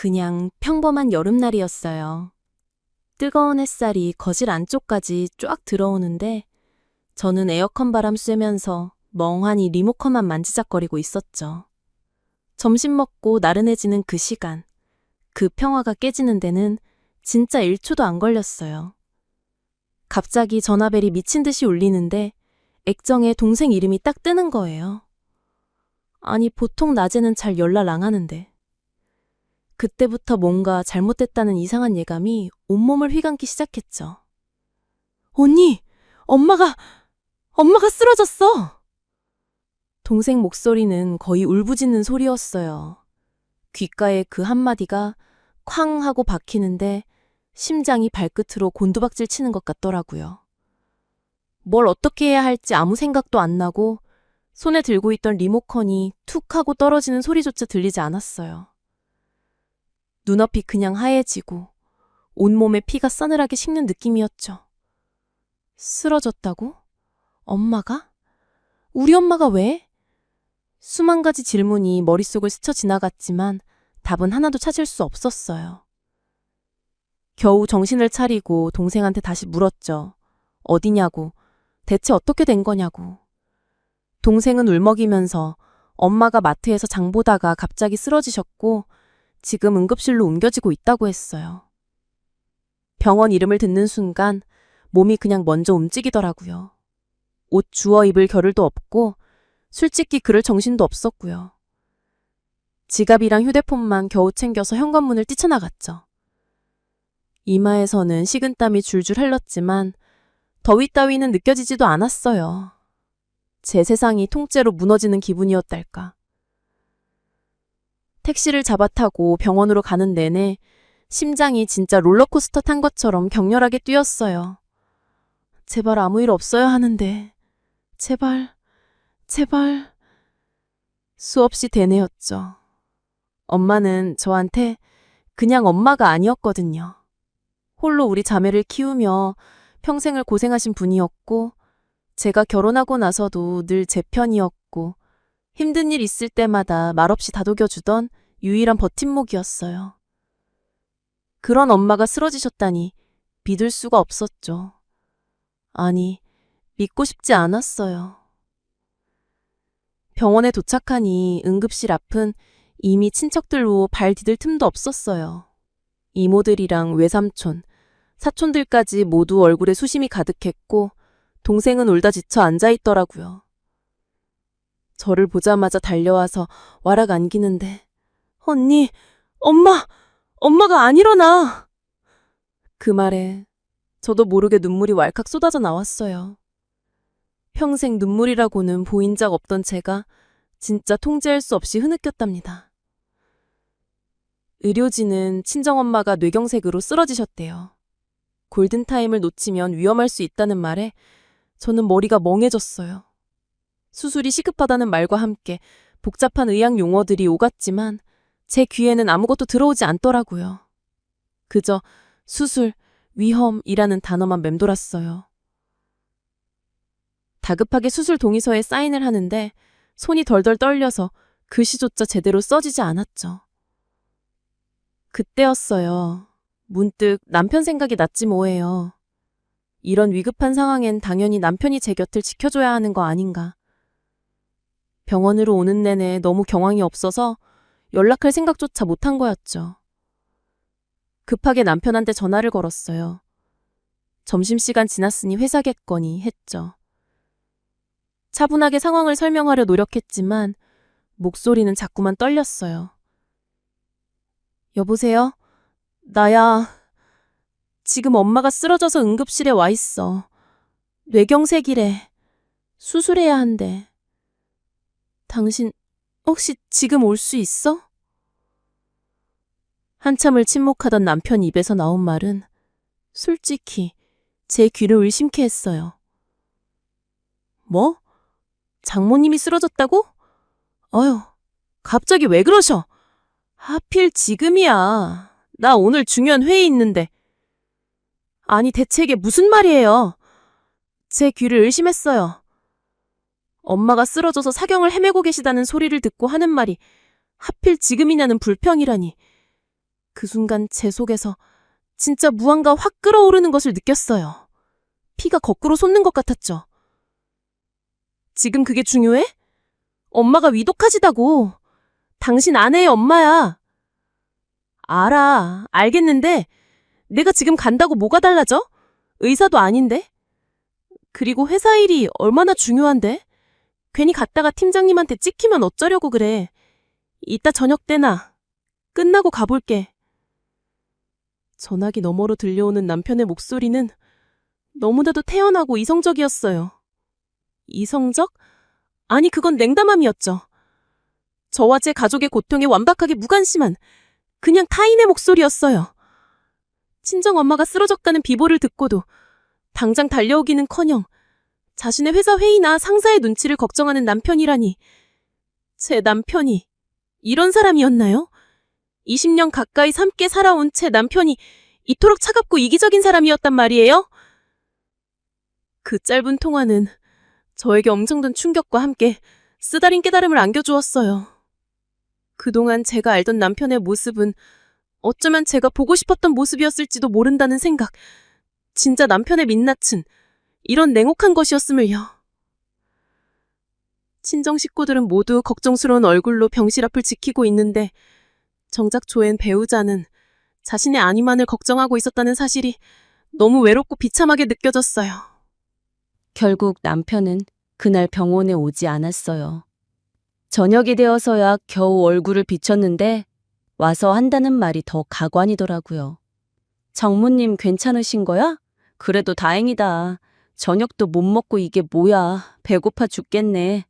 그냥 평범한 여름날이었어요. 뜨거운 햇살이 거실 안쪽까지 쫙 들어오는데 저는 에어컨 바람 쐬면서 멍하니 리모컨만 만지작거리고 있었죠. 점심 먹고 나른해지는 그 시간, 그 평화가 깨지는 데는 진짜 1초도 안 걸렸어요. 갑자기 전화벨이 미친 듯이 울리는데 액정에 동생 이름이 딱 뜨는 거예요. 아니, 보통 낮에는 잘 연락 안 하는데. 그때부터 뭔가 잘못됐다는 이상한 예감이 온몸을 휘감기 시작했죠. 언니! 엄마가 쓰러졌어! 동생 목소리는 거의 울부짖는 소리였어요. 귓가에 그 한마디가 쾅 하고 박히는데 심장이 발끝으로 곤두박질 치는 것 같더라고요. 뭘 어떻게 해야 할지 아무 생각도 안 나고 손에 들고 있던 리모컨이 툭 하고 떨어지는 소리조차 들리지 않았어요. 눈앞이 그냥 하얘지고 온몸에 피가 싸늘하게 식는 느낌이었죠. 쓰러졌다고? 엄마가? 우리 엄마가 왜? 수만 가지 질문이 머릿속을 스쳐 지나갔지만 답은 하나도 찾을 수 없었어요. 겨우 정신을 차리고 동생한테 다시 물었죠. 어디냐고, 대체 어떻게 된 거냐고. 동생은 울먹이면서 엄마가 마트에서 장 보다가 갑자기 쓰러지셨고 지금 응급실로 옮겨지고 있다고 했어요. 병원 이름을 듣는 순간 몸이 그냥 먼저 움직이더라고요. 옷 주워 입을 겨를도 없고 솔직히 그럴 정신도 없었고요. 지갑이랑 휴대폰만 겨우 챙겨서 현관문을 뛰쳐나갔죠. 이마에서는 식은땀이 줄줄 흘렀지만 더위 따위는 느껴지지도 않았어요. 제 세상이 통째로 무너지는 기분이었달까. 택시를 잡아 타고 병원으로 가는 내내 심장이 진짜 롤러코스터 탄 것처럼 격렬하게 뛰었어요. 제발 아무 일 없어야 하는데. 제발. 수없이 되뇌었죠. 엄마는 저한테 그냥 엄마가 아니었거든요. 홀로 우리 자매를 키우며 평생을 고생하신 분이었고 제가 결혼하고 나서도 늘 제 편이었고 힘든 일 있을 때마다 말없이 다독여주던 유일한 버팀목이었어요. 그런 엄마가 쓰러지셨다니 믿을 수가 없었죠. 아니, 믿고 싶지 않았어요. 병원에 도착하니 응급실 앞은 이미 친척들로 발 디딜 틈도 없었어요. 이모들이랑 외삼촌, 사촌들까지 모두 얼굴에 수심이 가득했고 동생은 울다 지쳐 앉아있더라고요. 저를 보자마자 달려와서 와락 안기는데 언니, 엄마가 안 일어나! 그 말에 저도 모르게 눈물이 왈칵 쏟아져 나왔어요. 평생 눈물이라고는 보인 적 없던 제가 진짜 통제할 수 없이 흐느꼈답니다. 의료진은 친정엄마가 뇌경색으로 쓰러지셨대요. 골든타임을 놓치면 위험할 수 있다는 말에 저는 머리가 멍해졌어요. 수술이 시급하다는 말과 함께 복잡한 의학 용어들이 오갔지만 제 귀에는 아무것도 들어오지 않더라고요. 그저 수술, 위험이라는 단어만 맴돌았어요. 다급하게 수술 동의서에 사인을 하는데 손이 덜덜 떨려서 글씨조차 제대로 써지지 않았죠. 그때였어요. 문득 남편 생각이 났지 뭐예요. 이런 위급한 상황엔 당연히 남편이 제 곁을 지켜줘야 하는 거 아닌가. 병원으로 오는 내내 너무 경황이 없어서 연락할 생각조차 못한 거였죠. 급하게 남편한테 전화를 걸었어요. 점심시간 지났으니 회사겠거니 했죠. 차분하게 상황을 설명하려 노력했지만 목소리는 자꾸만 떨렸어요. 여보세요? 나야. 지금 엄마가 쓰러져서 응급실에 와 있어. 뇌경색이래. 수술해야 한대. 당신 혹시 지금 올 수 있어? 한참을 침묵하던 남편 입에서 나온 말은 솔직히 제 귀를 의심케 했어요. 뭐? 장모님이 쓰러졌다고? 어휴, 갑자기 왜 그러셔? 하필 지금이야. 나 오늘 중요한 회의 있는데. 아니, 대체 이게 무슨 말이에요? 제 귀를 의심했어요. 엄마가 쓰러져서 사경을 헤매고 계시다는 소리를 듣고 하는 말이 하필 지금이냐는 불평이라니. 그 순간 제 속에서 진짜 무언가 확 끓어오르는 것을 느꼈어요. 피가 거꾸로 솟는 것 같았죠. 지금 그게 중요해? 엄마가 위독하시다고. 당신 아내의 엄마야. 알겠는데 내가 지금 간다고 뭐가 달라져? 의사도 아닌데? 그리고 회사 일이 얼마나 중요한데? 괜히 갔다가 팀장님한테 찍히면 어쩌려고 그래. 이따 저녁 때나 끝나고 가볼게. 전화기 너머로 들려오는 남편의 목소리는 너무나도 태연하고 이성적이었어요. 이성적? 아니, 그건 냉담함이었죠. 저와 제 가족의 고통에 완벽하게 무관심한 그냥 타인의 목소리였어요. 친정엄마가 쓰러졌다는 비보를 듣고도 당장 달려오기는커녕 자신의 회사 회의나 상사의 눈치를 걱정하는 남편이라니. 제 남편이 이런 사람이었나요? 20년 가까이 함께 살아온 제 남편이 이토록 차갑고 이기적인 사람이었단 말이에요? 그 짧은 통화는 저에게 엄청난 충격과 함께 쓰다린 깨달음을 안겨주었어요. 그동안 제가 알던 남편의 모습은 어쩌면 제가 보고 싶었던 모습이었을지도 모른다는 생각. 진짜 남편의 민낯은 이런 냉혹한 것이었음을요. 친정 식구들은 모두 걱정스러운 얼굴로 병실 앞을 지키고 있는데 정작 조엔 배우자는 자신의 안위만을 걱정하고 있었다는 사실이 너무 외롭고 비참하게 느껴졌어요. 결국 남편은 그날 병원에 오지 않았어요. 저녁이 되어서야 겨우 얼굴을 비췄는데 와서 한다는 말이 더 가관이더라고요. 장모님 괜찮으신 거야? 그래도 다행이다. 저녁도 못 먹고 이게 뭐야. 배고파 죽겠네.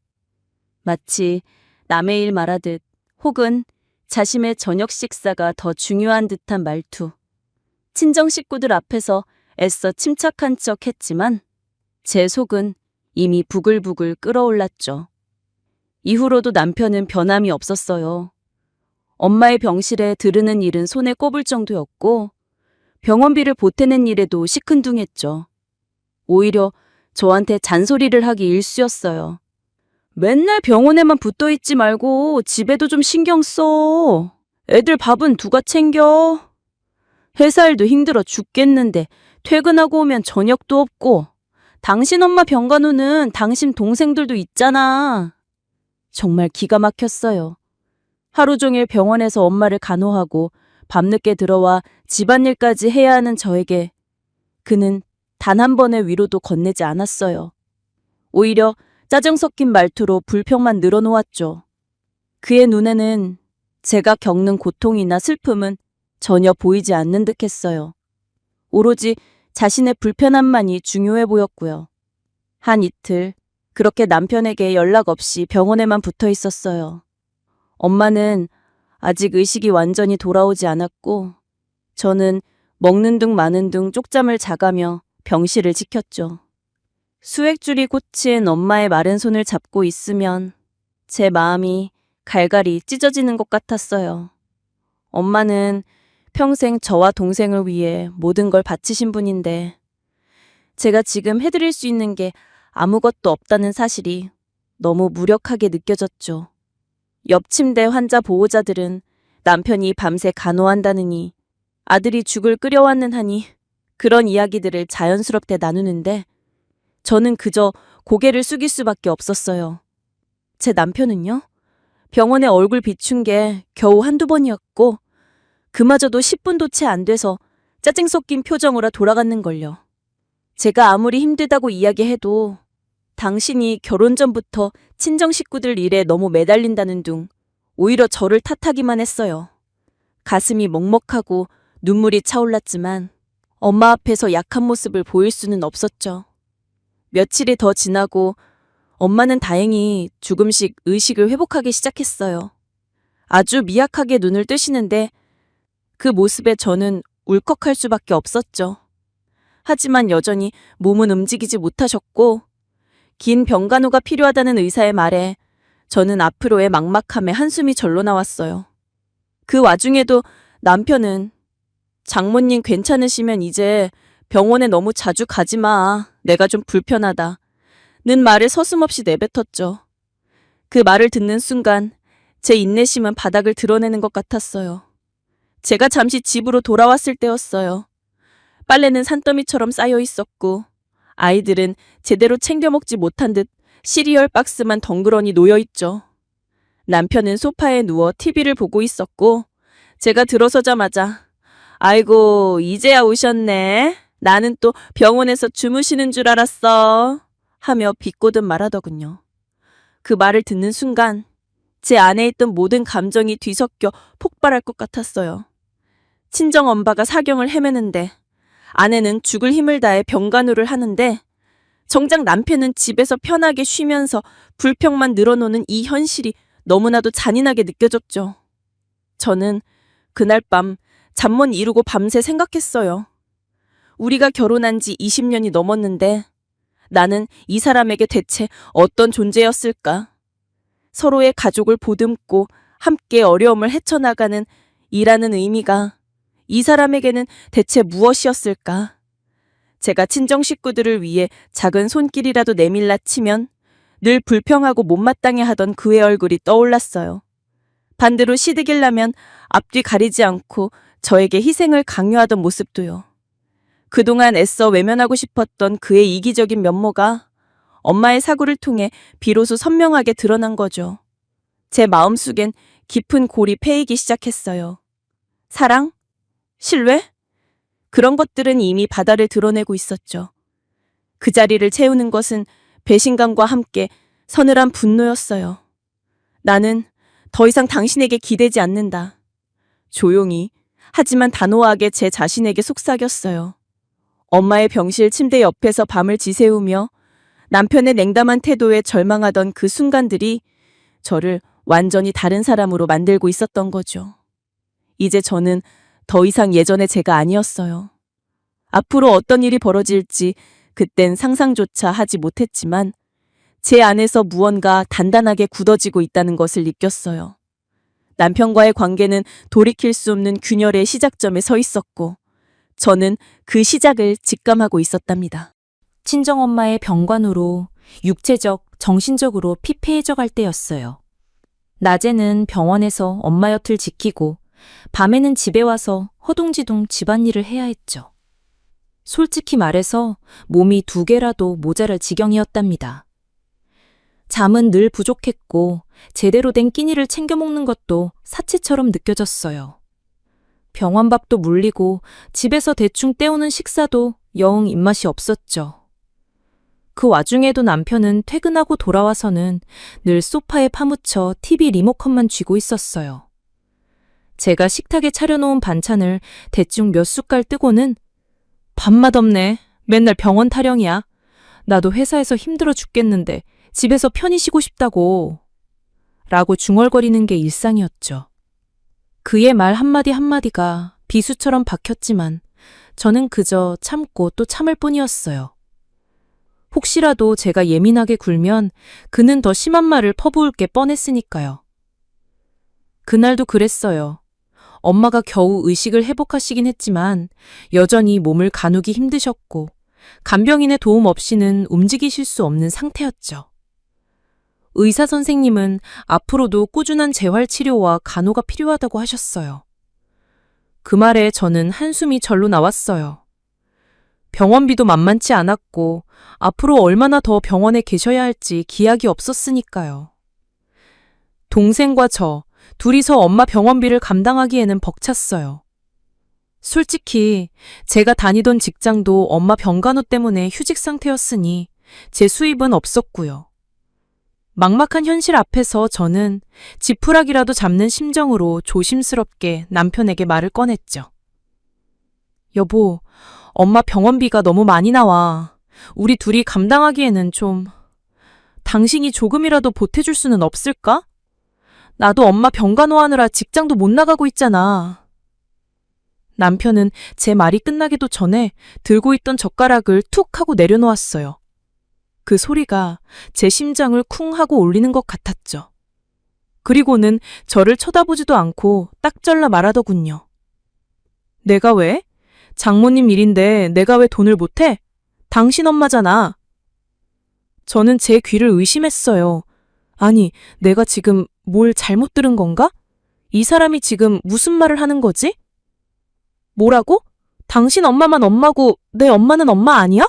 마치 남의 일 말하듯 혹은 자신의 저녁 식사가 더 중요한 듯한 말투. 친정 식구들 앞에서 애써 침착한 척 했지만 제 속은 이미 부글부글 끓어올랐죠. 이후로도 남편은 변함이 없었어요. 엄마의 병실에 들르는 일은 손에 꼽을 정도였고 병원비를 보태는 일에도 시큰둥했죠. 오히려 저한테 잔소리를 하기 일쑤였어요. 맨날 병원에만 붙어있지 말고 집에도 좀 신경 써. 애들 밥은 누가 챙겨? 회사 일도 힘들어 죽겠는데 퇴근하고 오면 저녁도 없고 당신 엄마 병간호는 당신 동생들도 있잖아. 정말 기가 막혔어요. 하루 종일 병원에서 엄마를 간호하고 밤늦게 들어와 집안일까지 해야 하는 저에게 그는 단 한 번의 위로도 건네지 않았어요. 오히려 짜증 섞인 말투로 불평만 늘어놓았죠. 그의 눈에는 제가 겪는 고통이나 슬픔은 전혀 보이지 않는 듯했어요. 오로지 자신의 불편함만이 중요해 보였고요. 한 이틀 그렇게 남편에게 연락 없이 병원에만 붙어 있었어요. 엄마는 아직 의식이 완전히 돌아오지 않았고 저는 먹는 둥 마는 둥 쪽잠을 자가며 병실을 지켰죠. 수액줄이 꽂힌 엄마의 마른 손을 잡고 있으면 제 마음이 갈갈이 찢어지는 것 같았어요. 엄마는 평생 저와 동생을 위해 모든 걸 바치신 분인데 제가 지금 해드릴 수 있는 게 아무것도 없다는 사실이 너무 무력하게 느껴졌죠. 옆 침대 환자 보호자들은 남편이 밤새 간호한다느니 아들이 죽을 끓여왔는 하니 그런 이야기들을 자연스럽게 나누는데 저는 그저 고개를 숙일 수밖에 없었어요. 제 남편은요? 병원에 얼굴 비춘 게 겨우 한두 번이었고 그마저도 10분도 채 안 돼서 짜증 섞인 표정으로 돌아갔는걸요. 제가 아무리 힘들다고 이야기해도 당신이 결혼 전부터 친정 식구들 일에 너무 매달린다는 둥 오히려 저를 탓하기만 했어요. 가슴이 먹먹하고 눈물이 차올랐지만 엄마 앞에서 약한 모습을 보일 수는 없었죠. 며칠이 더 지나고 엄마는 다행히 조금씩 의식을 회복하기 시작했어요. 아주 미약하게 눈을 뜨시는데 그 모습에 저는 울컥할 수밖에 없었죠. 하지만 여전히 몸은 움직이지 못하셨고 긴 병간호가 필요하다는 의사의 말에 저는 앞으로의 막막함에 한숨이 절로 나왔어요. 그 와중에도 남편은 장모님 괜찮으시면 이제 병원에 너무 자주 가지 마. 내가 좀 불편하다. 는 말을 서슴없이 내뱉었죠. 그 말을 듣는 순간 제 인내심은 바닥을 드러내는 것 같았어요. 제가 잠시 집으로 돌아왔을 때였어요. 빨래는 산더미처럼 쌓여 있었고 아이들은 제대로 챙겨 먹지 못한 듯 시리얼 박스만 덩그러니 놓여 있죠. 남편은 소파에 누워 TV를 보고 있었고 제가 들어서자마자 아이고 이제야 오셨네. 나는 또 병원에서 주무시는 줄 알았어. 하며 비꼬듯 말하더군요. 그 말을 듣는 순간 제 안에 있던 모든 감정이 뒤섞여 폭발할 것 같았어요. 친정 엄마가 사경을 헤매는데 아내는 죽을 힘을 다해 병간호를 하는데 정작 남편은 집에서 편하게 쉬면서 불평만 늘어놓는 이 현실이 너무나도 잔인하게 느껴졌죠. 저는 그날 밤 잠 못 이루고 밤새 생각했어요. 우리가 결혼한 지 20년이 넘었는데 나는 이 사람에게 대체 어떤 존재였을까? 서로의 가족을 보듬고 함께 어려움을 헤쳐나가는 이라는 의미가 이 사람에게는 대체 무엇이었을까? 제가 친정 식구들을 위해 작은 손길이라도 내밀라 치면 늘 불평하고 못마땅해 하던 그의 얼굴이 떠올랐어요. 반대로 시드길라면 앞뒤 가리지 않고 저에게 희생을 강요하던 모습도요. 그동안 애써 외면하고 싶었던 그의 이기적인 면모가 엄마의 사고를 통해 비로소 선명하게 드러난 거죠. 제 마음속엔 깊은 골이 패이기 시작했어요. 사랑? 신뢰? 그런 것들은 이미 바다를 드러내고 있었죠. 그 자리를 채우는 것은 배신감과 함께 서늘한 분노였어요. 나는 더 이상 당신에게 기대지 않는다. 조용히 하지만 단호하게 제 자신에게 속삭였어요. 엄마의 병실 침대 옆에서 밤을 지새우며 남편의 냉담한 태도에 절망하던 그 순간들이 저를 완전히 다른 사람으로 만들고 있었던 거죠. 이제 저는 더 이상 예전의 제가 아니었어요. 앞으로 어떤 일이 벌어질지 그땐 상상조차 하지 못했지만 제 안에서 무언가 단단하게 굳어지고 있다는 것을 느꼈어요. 남편과의 관계는 돌이킬 수 없는 균열의 시작점에 서 있었고 저는 그 시작을 직감하고 있었답니다. 친정엄마의 병관으로 육체적, 정신적으로 피폐해져 갈 때였어요. 낮에는 병원에서 엄마 곁을 지키고 밤에는 집에 와서 허둥지둥 집안일을 해야 했죠. 솔직히 말해서 몸이 2개라도 모자랄 지경이었답니다. 잠은 늘 부족했고 제대로 된 끼니를 챙겨 먹는 것도 사치처럼 느껴졌어요. 병원밥도 물리고 집에서 대충 때우는 식사도 영 입맛이 없었죠. 그 와중에도 남편은 퇴근하고 돌아와서는 늘 소파에 파묻혀 TV 리모컨만 쥐고 있었어요. 제가 식탁에 차려놓은 반찬을 대충 몇 숟갈 뜨고는 밥맛 없네. 맨날 병원 타령이야. 나도 회사에서 힘들어 죽겠는데 집에서 편히 쉬고 싶다고. 라고 중얼거리는 게 일상이었죠. 그의 말 한마디 한마디가 비수처럼 박혔지만 저는 그저 참고 또 참을 뿐이었어요. 혹시라도 제가 예민하게 굴면 그는 더 심한 말을 퍼부을 게 뻔했으니까요. 그날도 그랬어요. 엄마가 겨우 의식을 회복하시긴 했지만 여전히 몸을 가누기 힘드셨고 간병인의 도움 없이는 움직이실 수 없는 상태였죠. 의사 선생님은 앞으로도 꾸준한 재활치료와 간호가 필요하다고 하셨어요. 그 말에 저는 한숨이 절로 나왔어요. 병원비도 만만치 않았고 앞으로 얼마나 더 병원에 계셔야 할지 기약이 없었으니까요. 동생과 저 둘이서 엄마 병원비를 감당하기에는 벅찼어요. 솔직히 제가 다니던 직장도 엄마 병간호 때문에 휴직 상태였으니 제 수입은 없었고요. 막막한 현실 앞에서 저는 지푸라기라도 잡는 심정으로 조심스럽게 남편에게 말을 꺼냈죠. 여보, 엄마 병원비가 너무 많이 나와. 우리 둘이 감당하기에는 좀... 당신이 조금이라도 보태줄 수는 없을까? 나도 엄마 병간호하느라 직장도 못 나가고 있잖아. 남편은 제 말이 끝나기도 전에 들고 있던 젓가락을 툭 하고 내려놓았어요. 그 소리가 제 심장을 쿵 하고 울리는 것 같았죠. 그리고는 저를 쳐다보지도 않고 딱 잘라 말하더군요. 내가 왜? 장모님 일인데 내가 왜 돈을 못해? 당신 엄마잖아. 저는 제 귀를 의심했어요. 아니, 내가 지금 뭘 잘못 들은 건가? 이 사람이 지금 무슨 말을 하는 거지? 뭐라고? 당신 엄마만 엄마고 내 엄마는 엄마 아니야?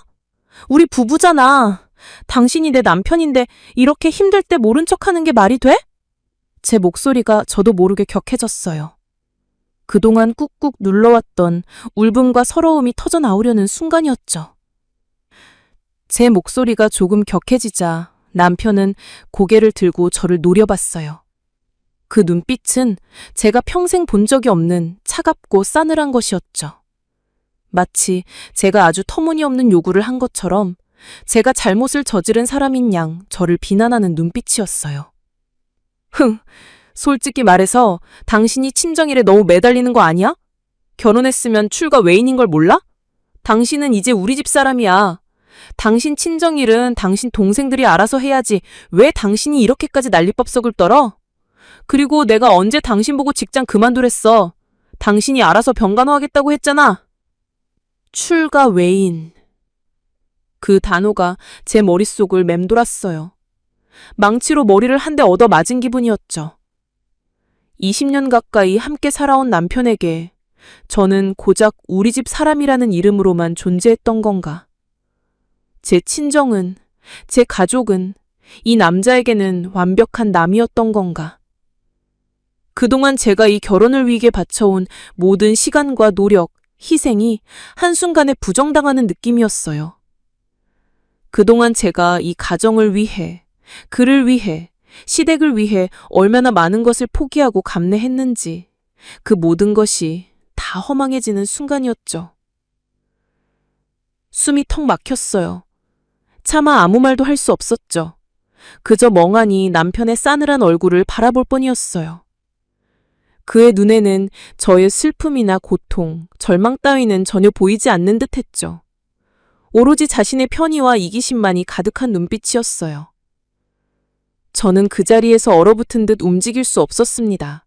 우리 부부잖아. 당신이 내 남편인데 이렇게 힘들 때 모른 척하는 게 말이 돼? 제 목소리가 저도 모르게 격해졌어요. 그동안 꾹꾹 눌러왔던 울분과 서러움이 터져나오려는 순간이었죠. 제 목소리가 조금 격해지자 남편은 고개를 들고 저를 노려봤어요. 그 눈빛은 제가 평생 본 적이 없는 차갑고 싸늘한 것이었죠. 마치 제가 아주 터무니없는 요구를 한 것처럼 제가 잘못을 저지른 사람인 양 저를 비난하는 눈빛이었어요. 솔직히 말해서 당신이 친정일에 너무 매달리는 거 아니야? 결혼했으면 출가 외인인 걸 몰라? 당신은 이제 우리 집 사람이야. 당신 친정일은 당신 동생들이 알아서 해야지 왜 당신이 이렇게까지 난리법석을 떨어? 그리고 내가 언제 당신 보고 직장 그만두랬어. 당신이 알아서 병간호하겠다고 했잖아. 출가 외인. 그 단어가 제 머릿속을 맴돌았어요. 망치로 머리를 한 대 얻어 맞은 기분이었죠. 20년 가까이 함께 살아온 남편에게 저는 고작 우리 집 사람이라는 이름으로만 존재했던 건가? 제 친정은, 제 가족은 이 남자에게는 완벽한 남이었던 건가? 그동안 제가 이 결혼을 위해 바쳐온 모든 시간과 노력, 희생이 한순간에 부정당하는 느낌이었어요. 그동안 제가 이 가정을 위해, 그를 위해, 시댁을 위해 얼마나 많은 것을 포기하고 감내했는지 그 모든 것이 다 허망해지는 순간이었죠. 숨이 턱 막혔어요. 차마 아무 말도 할 수 없었죠. 그저 멍하니 남편의 싸늘한 얼굴을 바라볼 뿐이었어요. 그의 눈에는 저의 슬픔이나 고통, 절망 따위는 전혀 보이지 않는 듯 했죠. 오로지 자신의 편의와 이기심만이 가득한 눈빛이었어요. 저는 그 자리에서 얼어붙은 듯 움직일 수 없었습니다.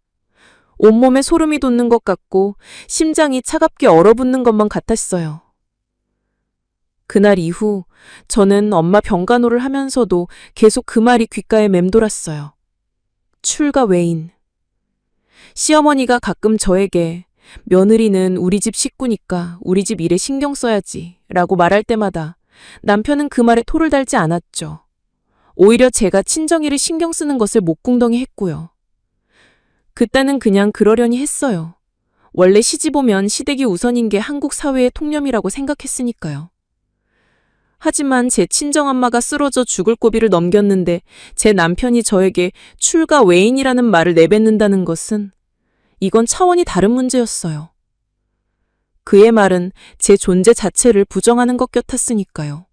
온몸에 소름이 돋는 것 같고 심장이 차갑게 얼어붙는 것만 같았어요. 그날 이후 저는 엄마 병간호를 하면서도 계속 그 말이 귓가에 맴돌았어요. 출가 외인. 시어머니가 가끔 저에게 며느리는 우리 집 식구니까 우리 집 일에 신경 써야지 라고 말할 때마다 남편은 그 말에 토를 달지 않았죠. 오히려 제가 친정일에 신경 쓰는 것을 목궁덩이 했고요. 그때는 그냥 그러려니 했어요. 원래 시집 오면 시댁이 우선인 게 한국 사회의 통념이라고 생각했으니까요. 하지만 제 친정엄마가 쓰러져 죽을 고비를 넘겼는데 제 남편이 저에게 출가 외인이라는 말을 내뱉는다는 것은 이건 차원이 다른 문제였어요. 그의 말은 제 존재 자체를 부정하는 것 같았으니까요.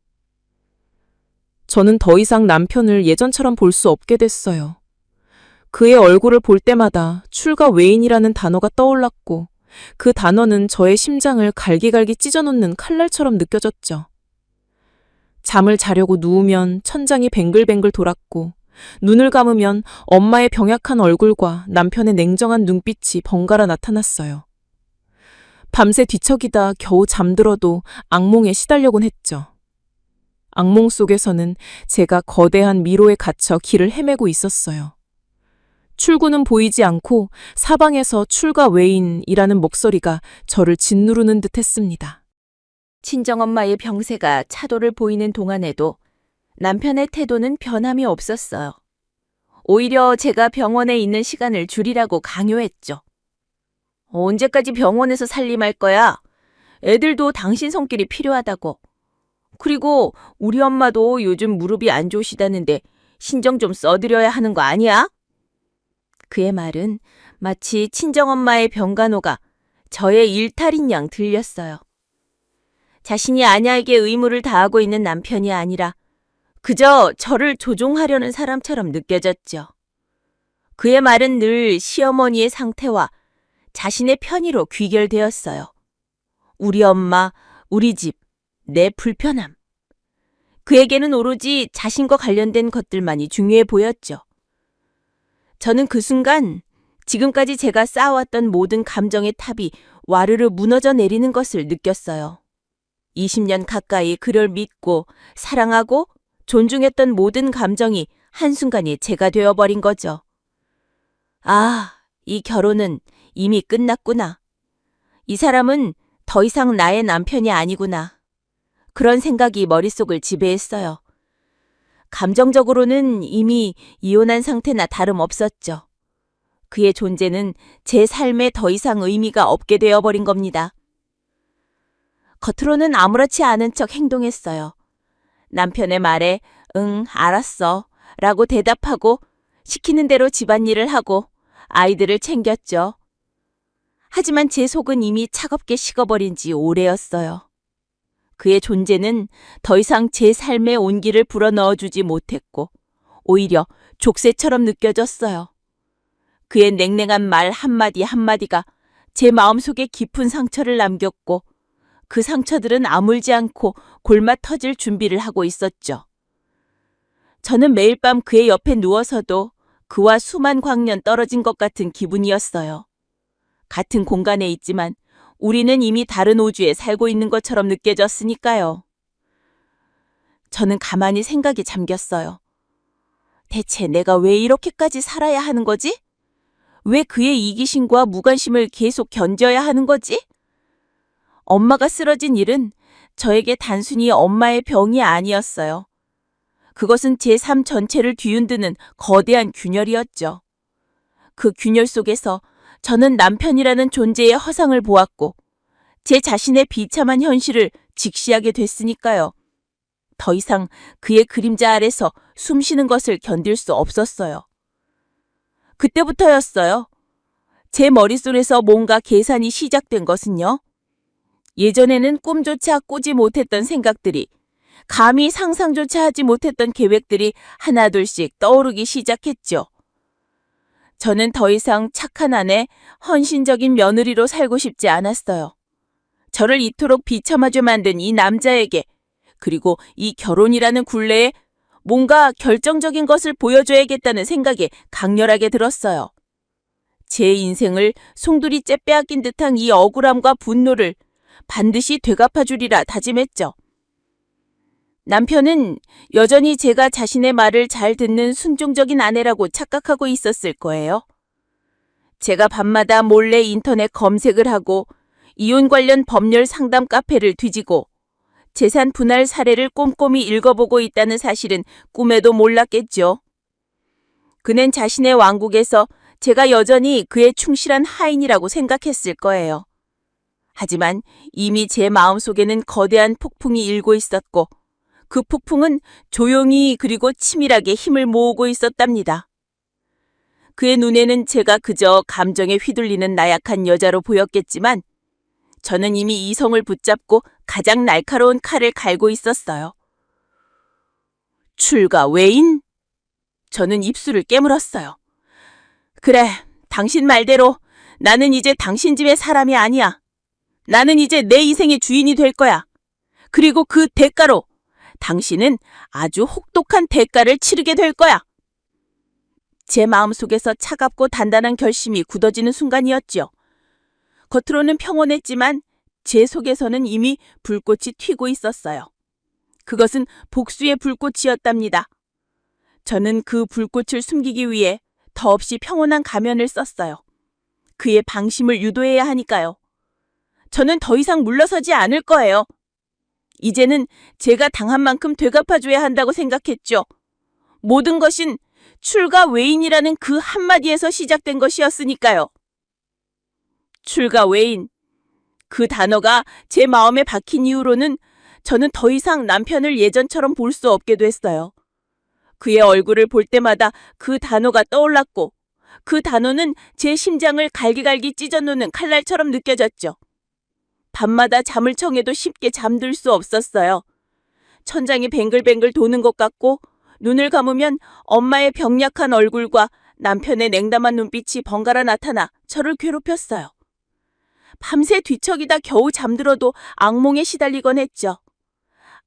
저는 더 이상 남편을 예전처럼 볼 수 없게 됐어요. 그의 얼굴을 볼 때마다 출가 외인이라는 단어가 떠올랐고 그 단어는 저의 심장을 갈기갈기 찢어놓는 칼날처럼 느껴졌죠. 잠을 자려고 누우면 천장이 뱅글뱅글 돌았고 눈을 감으면 엄마의 병약한 얼굴과 남편의 냉정한 눈빛이 번갈아 나타났어요. 밤새 뒤척이다 겨우 잠들어도 악몽에 시달려곤 했죠. 악몽 속에서는 제가 거대한 미로에 갇혀 길을 헤매고 있었어요. 출구는 보이지 않고 사방에서 출가 외인이라는 목소리가 저를 짓누르는 듯 했습니다. 친정엄마의 병세가 차도를 보이는 동안에도 남편의 태도는 변함이 없었어요. 오히려 제가 병원에 있는 시간을 줄이라고 강요했죠. 언제까지 병원에서 살림할 거야? 애들도 당신 손길이 필요하다고. 그리고 우리 엄마도 요즘 무릎이 안 좋으시다는데 신경 좀 써드려야 하는 거 아니야? 그의 말은 마치 친정엄마의 병간호가 저의 일탈인 양 들렸어요. 자신이 아냐에게 의무를 다하고 있는 남편이 아니라 그저 저를 조종하려는 사람처럼 느껴졌죠. 그의 말은 늘 시어머니의 상태와 자신의 편의로 귀결되었어요. 우리 엄마, 우리 집, 내 불편함. 그에게는 오로지 자신과 관련된 것들만이 중요해 보였죠. 저는 그 순간 지금까지 제가 쌓아왔던 모든 감정의 탑이 와르르 무너져 내리는 것을 느꼈어요. 20년 가까이 그를 믿고 사랑하고 존중했던 모든 감정이 한순간에 제가 되어버린 거죠. 아, 이 결혼은 이미 끝났구나. 이 사람은 더 이상 나의 남편이 아니구나. 그런 생각이 머릿속을 지배했어요. 감정적으로는 이미 이혼한 상태나 다름없었죠. 그의 존재는 제 삶에 더 이상 의미가 없게 되어버린 겁니다. 겉으로는 아무렇지 않은 척 행동했어요. 남편의 말에 응, 알았어 라고 대답하고 시키는 대로 집안일을 하고 아이들을 챙겼죠. 하지만 제 속은 이미 차갑게 식어버린 지 오래였어요. 그의 존재는 더 이상 제 삶의 온기를 불어넣어주지 못했고 오히려 족쇄처럼 느껴졌어요. 그의 냉랭한 말 한마디 한마디가 제 마음속에 깊은 상처를 남겼고 그 상처들은 아물지 않고 골마 터질 준비를 하고 있었죠. 저는 매일 밤 그의 옆에 누워서도 그와 수만 광년 떨어진 것 같은 기분이었어요. 같은 공간에 있지만 우리는 이미 다른 우주에 살고 있는 것처럼 느껴졌으니까요. 저는 가만히 생각에 잠겼어요. 대체 내가 왜 이렇게까지 살아야 하는 거지? 왜 그의 이기심과 무관심을 계속 견뎌야 하는 거지? 엄마가 쓰러진 일은 저에게 단순히 엄마의 병이 아니었어요. 그것은 제 삶 전체를 뒤흔드는 거대한 균열이었죠. 그 균열 속에서 저는 남편이라는 존재의 허상을 보았고 제 자신의 비참한 현실을 직시하게 됐으니까요. 더 이상 그의 그림자 아래서 숨쉬는 것을 견딜 수 없었어요. 그때부터였어요. 제 머릿속에서 뭔가 계산이 시작된 것은요. 예전에는 꿈조차 꾸지 못했던 생각들이, 감히 상상조차 하지 못했던 계획들이 하나둘씩 떠오르기 시작했죠. 저는 더 이상 착한 아내, 헌신적인 며느리로 살고 싶지 않았어요. 저를 이토록 비참하게 만든 이 남자에게, 그리고 이 결혼이라는 굴레에 뭔가 결정적인 것을 보여줘야겠다는 생각에 강렬하게 들었어요. 제 인생을 송두리째 빼앗긴 듯한 이 억울함과 분노를 반드시 되갚아주리라 다짐했죠. 남편은 여전히 제가 자신의 말을 잘 듣는 순종적인 아내라고 착각하고 있었을 거예요. 제가 밤마다 몰래 인터넷 검색을 하고 이혼 관련 법률 상담 카페를 뒤지고 재산 분할 사례를 꼼꼼히 읽어보고 있다는 사실은 꿈에도 몰랐겠죠. 그는 자신의 왕국에서 제가 여전히 그의 충실한 하인이라고 생각했을 거예요. 하지만 이미 제 마음속에는 거대한 폭풍이 일고 있었고 그 폭풍은 조용히 그리고 치밀하게 힘을 모으고 있었답니다. 그의 눈에는 제가 그저 감정에 휘둘리는 나약한 여자로 보였겠지만 저는 이미 이성을 붙잡고 가장 날카로운 칼을 갈고 있었어요. 출가 외인? 저는 입술을 깨물었어요. 그래, 당신 말대로 나는 이제 당신 집의 사람이 아니야. 나는 이제 내 인생의 주인이 될 거야. 그리고 그 대가로 당신은 아주 혹독한 대가를 치르게 될 거야. 제 마음속에서 차갑고 단단한 결심이 굳어지는 순간이었죠. 겉으로는 평온했지만 제 속에서는 이미 불꽃이 튀고 있었어요. 그것은 복수의 불꽃이었답니다. 저는 그 불꽃을 숨기기 위해 더없이 평온한 가면을 썼어요. 그의 방심을 유도해야 하니까요. 저는 더 이상 물러서지 않을 거예요. 이제는 제가 당한 만큼 되갚아줘야 한다고 생각했죠. 모든 것은 출가 외인이라는 그 한마디에서 시작된 것이었으니까요. 출가 외인. 그 단어가 제 마음에 박힌 이후로는 저는 더 이상 남편을 예전처럼 볼 수 없게 됐어요. 그의 얼굴을 볼 때마다 그 단어가 떠올랐고 그 단어는 제 심장을 갈기갈기 찢어놓는 칼날처럼 느껴졌죠. 밤마다 잠을 청해도 쉽게 잠들 수 없었어요. 천장이 뱅글뱅글 도는 것 같고 눈을 감으면 엄마의 병약한 얼굴과 남편의 냉담한 눈빛이 번갈아 나타나 저를 괴롭혔어요. 밤새 뒤척이다 겨우 잠들어도 악몽에 시달리곤 했죠.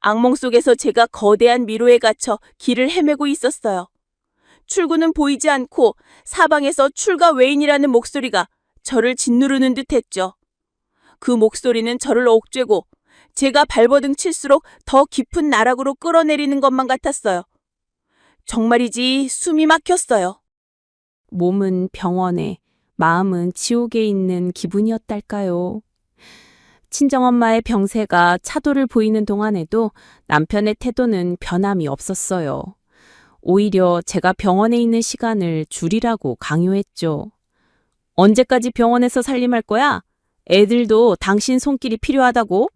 악몽 속에서 제가 거대한 미로에 갇혀 길을 헤매고 있었어요. 출구는 보이지 않고 사방에서 출가 외인이라는 목소리가 저를 짓누르는 듯했죠. 그 목소리는 저를 옥죄고 제가 발버둥 칠수록 더 깊은 나락으로 끌어내리는 것만 같았어요. 정말이지 숨이 막혔어요. 몸은 병원에, 마음은 지옥에 있는 기분이었달까요? 친정엄마의 병세가 차도를 보이는 동안에도 남편의 태도는 변함이 없었어요. 오히려 제가 병원에 있는 시간을 줄이라고 강요했죠. 언제까지 병원에서 살림할 거야? 애들도 당신 손길이 필요하다고?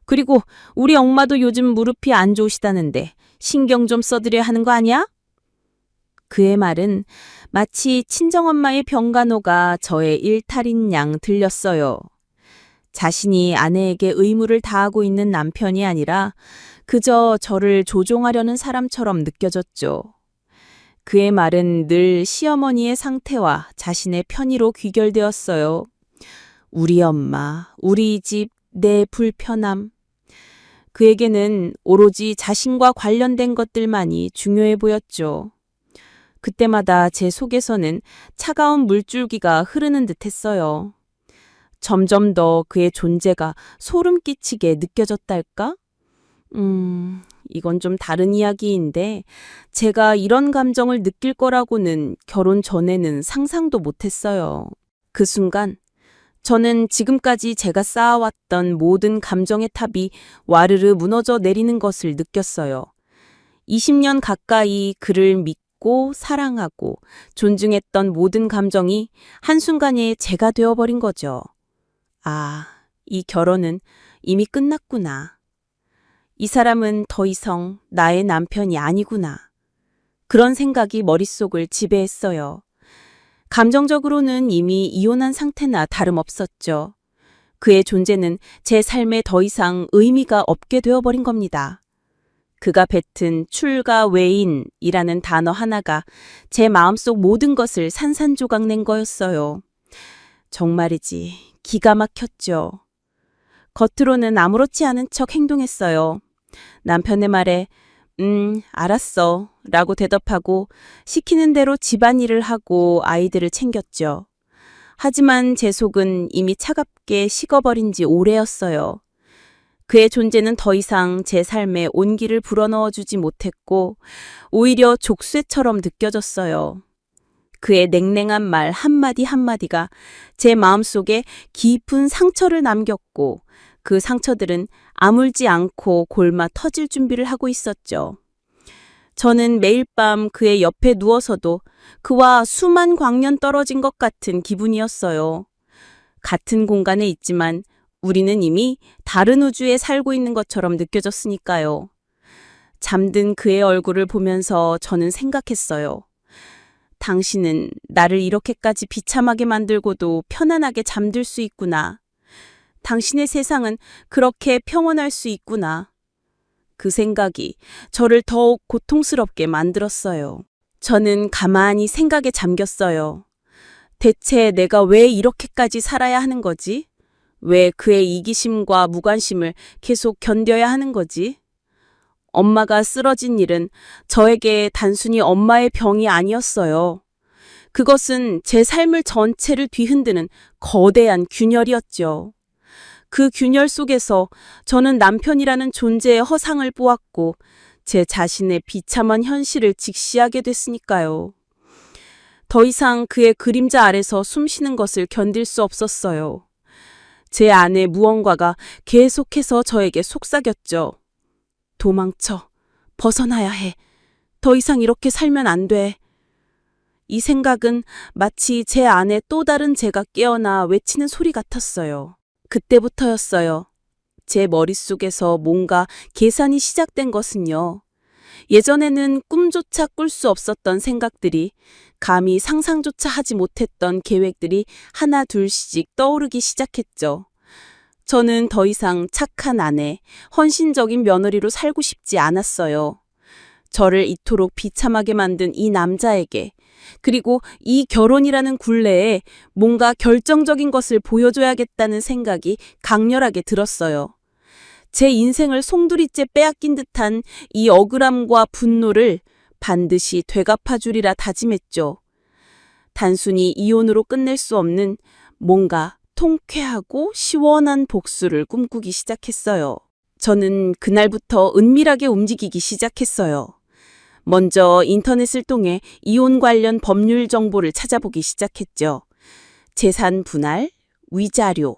그리고 우리 엄마도 요즘 무릎이 안 좋으시다는데 신경 좀 써드려야 하는 거 아니야? 그의 말은 마치 친정엄마의 병간호가 저의 일탈인 양 들렸어요. 자신이 아내에게 의무를 다하고 있는 남편이 아니라 그저 저를 조종하려는 사람처럼 느껴졌죠. 그의 말은 늘 시어머니의 상태와 자신의 편의로 귀결되었어요. 우리 엄마, 우리 집, 내 불편함. 그에게는 오로지 자신과 관련된 것들만이 중요해 보였죠. 그때마다 제 속에서는 차가운 물줄기가 흐르는 듯 했어요. 점점 더 그의 존재가 소름 끼치게 느껴졌달까? 이건 좀 다른 이야기인데 제가 이런 감정을 느낄 거라고는 결혼 전에는 상상도 못했어요. 그 순간 저는 지금까지 제가 쌓아왔던 모든 감정의 탑이 와르르 무너져 내리는 것을 느꼈어요. 20년 가까이 그를 믿고 사랑하고 존중했던 모든 감정이 한순간에 제가 되어버린 거죠. 아, 이 결혼은 이미 끝났구나. 이 사람은 더 이상 나의 남편이 아니구나. 그런 생각이 머릿속을 지배했어요. 감정적으로는 이미 이혼한 상태나 다름없었죠. 그의 존재는 제 삶에 더 이상 의미가 없게 되어버린 겁니다. 그가 뱉은 출가 외인이라는 단어 하나가 제 마음속 모든 것을 산산조각낸 거였어요. 정말이지 기가 막혔죠. 겉으로는 아무렇지 않은 척 행동했어요. 남편의 말에 알았어 라고 대답하고 시키는 대로 집안일을 하고 아이들을 챙겼죠. 하지만 제 속은 이미 차갑게 식어버린 지 오래였어요. 그의 존재는 더 이상 제 삶에 온기를 불어넣어주지 못했고 오히려 족쇄처럼 느껴졌어요. 그의 냉랭한 말 한마디 한마디가 제 마음속에 깊은 상처를 남겼고 그 상처들은 아물지 않고 골마 터질 준비를 하고 있었죠. 저는 매일 밤 그의 옆에 누워서도 그와 수만 광년 떨어진 것 같은 기분이었어요. 같은 공간에 있지만 우리는 이미 다른 우주에 살고 있는 것처럼 느껴졌으니까요. 잠든 그의 얼굴을 보면서 저는 생각했어요. 당신은 나를 이렇게까지 비참하게 만들고도 편안하게 잠들 수 있구나. 당신의 세상은 그렇게 평온할 수 있구나. 그 생각이 저를 더욱 고통스럽게 만들었어요. 저는 가만히 생각에 잠겼어요. 대체 내가 왜 이렇게까지 살아야 하는 거지? 왜 그의 이기심과 무관심을 계속 견뎌야 하는 거지? 엄마가 쓰러진 일은 저에게 단순히 엄마의 병이 아니었어요. 그것은 제 삶을 전체를 뒤흔드는 거대한 균열이었죠. 그 균열 속에서 저는 남편이라는 존재의 허상을 보았고 제 자신의 비참한 현실을 직시하게 됐으니까요. 더 이상 그의 그림자 아래서 숨쉬는 것을 견딜 수 없었어요. 제 안에 무언가가 계속해서 저에게 속삭였죠. 도망쳐. 벗어나야 해. 더 이상 이렇게 살면 안 돼. 이 생각은 마치 제 안에 또 다른 제가 깨어나 외치는 소리 같았어요. 그때부터였어요. 제 머릿속에서 뭔가 계산이 시작된 것은요. 예전에는 꿈조차 꿀 수 없었던 생각들이, 감히 상상조차 하지 못했던 계획들이 하나 둘씩 떠오르기 시작했죠. 저는 더 이상 착한 아내, 헌신적인 며느리로 살고 싶지 않았어요. 저를 이토록 비참하게 만든 이 남자에게, 그리고 이 결혼이라는 굴레에 뭔가 결정적인 것을 보여줘야겠다는 생각이 강렬하게 들었어요. 제 인생을 송두리째 빼앗긴 듯한 이 억울함과 분노를 반드시 되갚아주리라 다짐했죠. 단순히 이혼으로 끝낼 수 없는 뭔가 통쾌하고 시원한 복수를 꿈꾸기 시작했어요. 저는 그날부터 은밀하게 움직이기 시작했어요. 먼저 인터넷을 통해 이혼 관련 법률 정보를 찾아보기 시작했죠. 재산 분할, 위자료,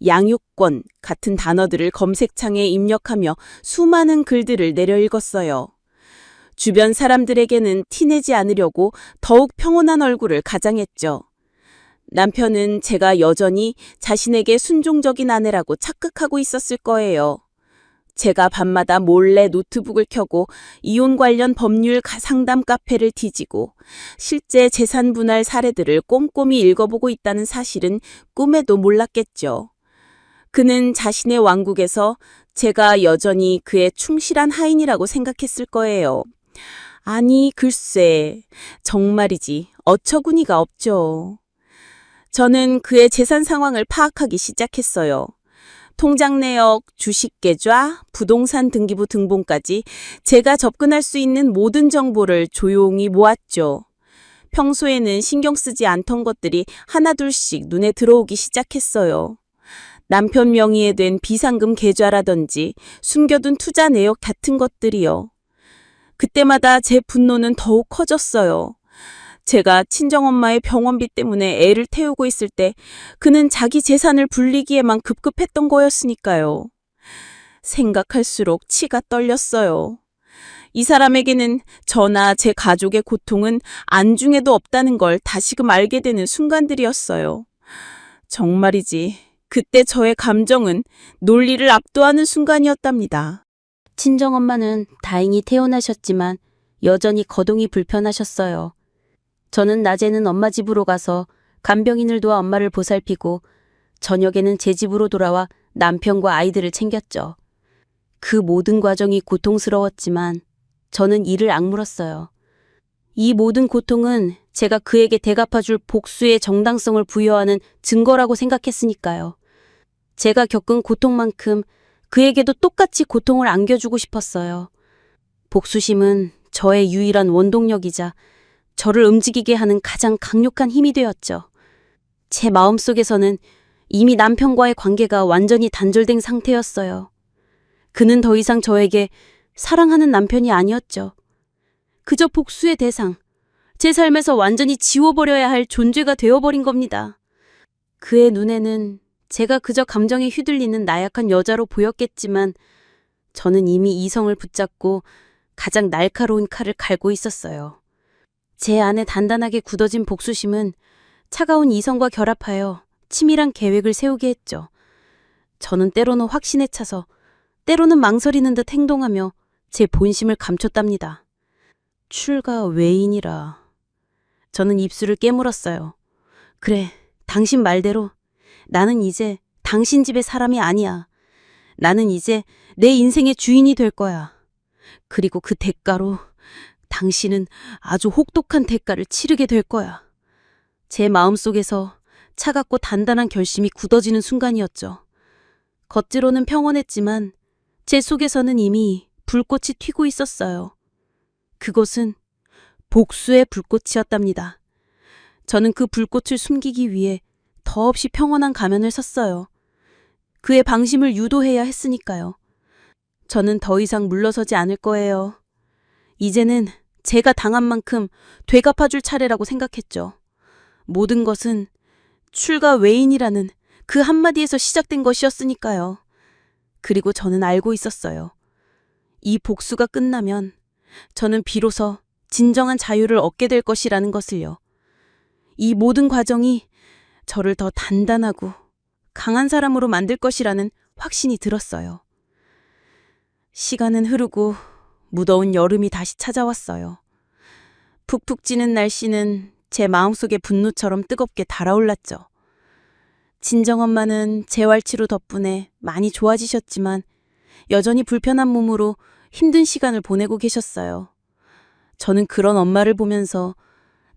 양육권 같은 단어들을 검색창에 입력하며 수많은 글들을 내려 읽었어요. 주변 사람들에게는 티내지 않으려고 더욱 평온한 얼굴을 가장했죠. 남편은 제가 여전히 자신에게 순종적인 아내라고 착각하고 있었을 거예요. 제가 밤마다 몰래 노트북을 켜고 이혼 관련 법률 상담 카페를 뒤지고 실제 재산 분할 사례들을 꼼꼼히 읽어보고 있다는 사실은 꿈에도 몰랐겠죠. 그는 자신의 왕국에서 제가 여전히 그의 충실한 하인이라고 생각했을 거예요. 아니, 글쎄, 정말이지 어처구니가 없죠. 저는 그의 재산 상황을 파악하기 시작했어요. 통장 내역, 주식 계좌, 부동산 등기부 등본까지 제가 접근할 수 있는 모든 정보를 조용히 모았죠. 평소에는 신경 쓰지 않던 것들이 하나둘씩 눈에 들어오기 시작했어요. 남편 명의에 된 비상금 계좌라든지 숨겨둔 투자 내역 같은 것들이요. 그때마다 제 분노는 더욱 커졌어요. 제가 친정엄마의 병원비 때문에 애를 태우고 있을 때 그는 자기 재산을 불리기에만 급급했던 거였으니까요. 생각할수록 치가 떨렸어요. 이 사람에게는 저나 제 가족의 고통은 안중에도 없다는 걸 다시금 알게 되는 순간들이었어요. 정말이지 그때 저의 감정은 논리를 압도하는 순간이었답니다. 친정엄마는 다행히 퇴원하셨지만 여전히 거동이 불편하셨어요. 저는 낮에는 엄마 집으로 가서 간병인을 도와 엄마를 보살피고 저녁에는 제 집으로 돌아와 남편과 아이들을 챙겼죠. 그 모든 과정이 고통스러웠지만 저는 이를 악물었어요. 이 모든 고통은 제가 그에게 대갚아줄 복수의 정당성을 부여하는 증거라고 생각했으니까요. 제가 겪은 고통만큼 그에게도 똑같이 고통을 안겨주고 싶었어요. 복수심은 저의 유일한 원동력이자 저를 움직이게 하는 가장 강력한 힘이 되었죠. 제 마음속에서는 이미 남편과의 관계가 완전히 단절된 상태였어요. 그는 더 이상 저에게 사랑하는 남편이 아니었죠. 그저 복수의 대상, 제 삶에서 완전히 지워버려야 할 존재가 되어버린 겁니다. 그의 눈에는 제가 그저 감정에 휘둘리는 나약한 여자로 보였겠지만 저는 이미 이성을 붙잡고 가장 날카로운 칼을 갈고 있었어요. 제 안에 단단하게 굳어진 복수심은 차가운 이성과 결합하여 치밀한 계획을 세우게 했죠. 저는 때로는 확신에 차서 때로는 망설이는 듯 행동하며 제 본심을 감췄답니다. 출가 외인이라. 저는 입술을 깨물었어요. 그래, 당신 말대로 나는 이제 당신 집의 사람이 아니야. 나는 이제 내 인생의 주인이 될 거야. 그리고 그 대가로 당신은 아주 혹독한 대가를 치르게 될 거야. 제 마음속에서 차갑고 단단한 결심이 굳어지는 순간이었죠. 겉으로는 평온했지만 제 속에서는 이미 불꽃이 튀고 있었어요. 그것은 복수의 불꽃이었답니다. 저는 그 불꽃을 숨기기 위해 더없이 평온한 가면을 썼어요. 그의 방심을 유도해야 했으니까요. 저는 더 이상 물러서지 않을 거예요. 이제는 제가 당한 만큼 되갚아줄 차례라고 생각했죠. 모든 것은 출가 외인이라는 그 한마디에서 시작된 것이었으니까요. 그리고 저는 알고 있었어요. 이 복수가 끝나면 저는 비로소 진정한 자유를 얻게 될 것이라는 것을요. 이 모든 과정이 저를 더 단단하고 강한 사람으로 만들 것이라는 확신이 들었어요. 시간은 흐르고 무더운 여름이 다시 찾아왔어요. 푹푹 찌는 날씨는 제 마음속의 분노처럼 뜨겁게 달아올랐죠. 친정엄마는 재활치료 덕분에 많이 좋아지셨지만 여전히 불편한 몸으로 힘든 시간을 보내고 계셨어요. 저는 그런 엄마를 보면서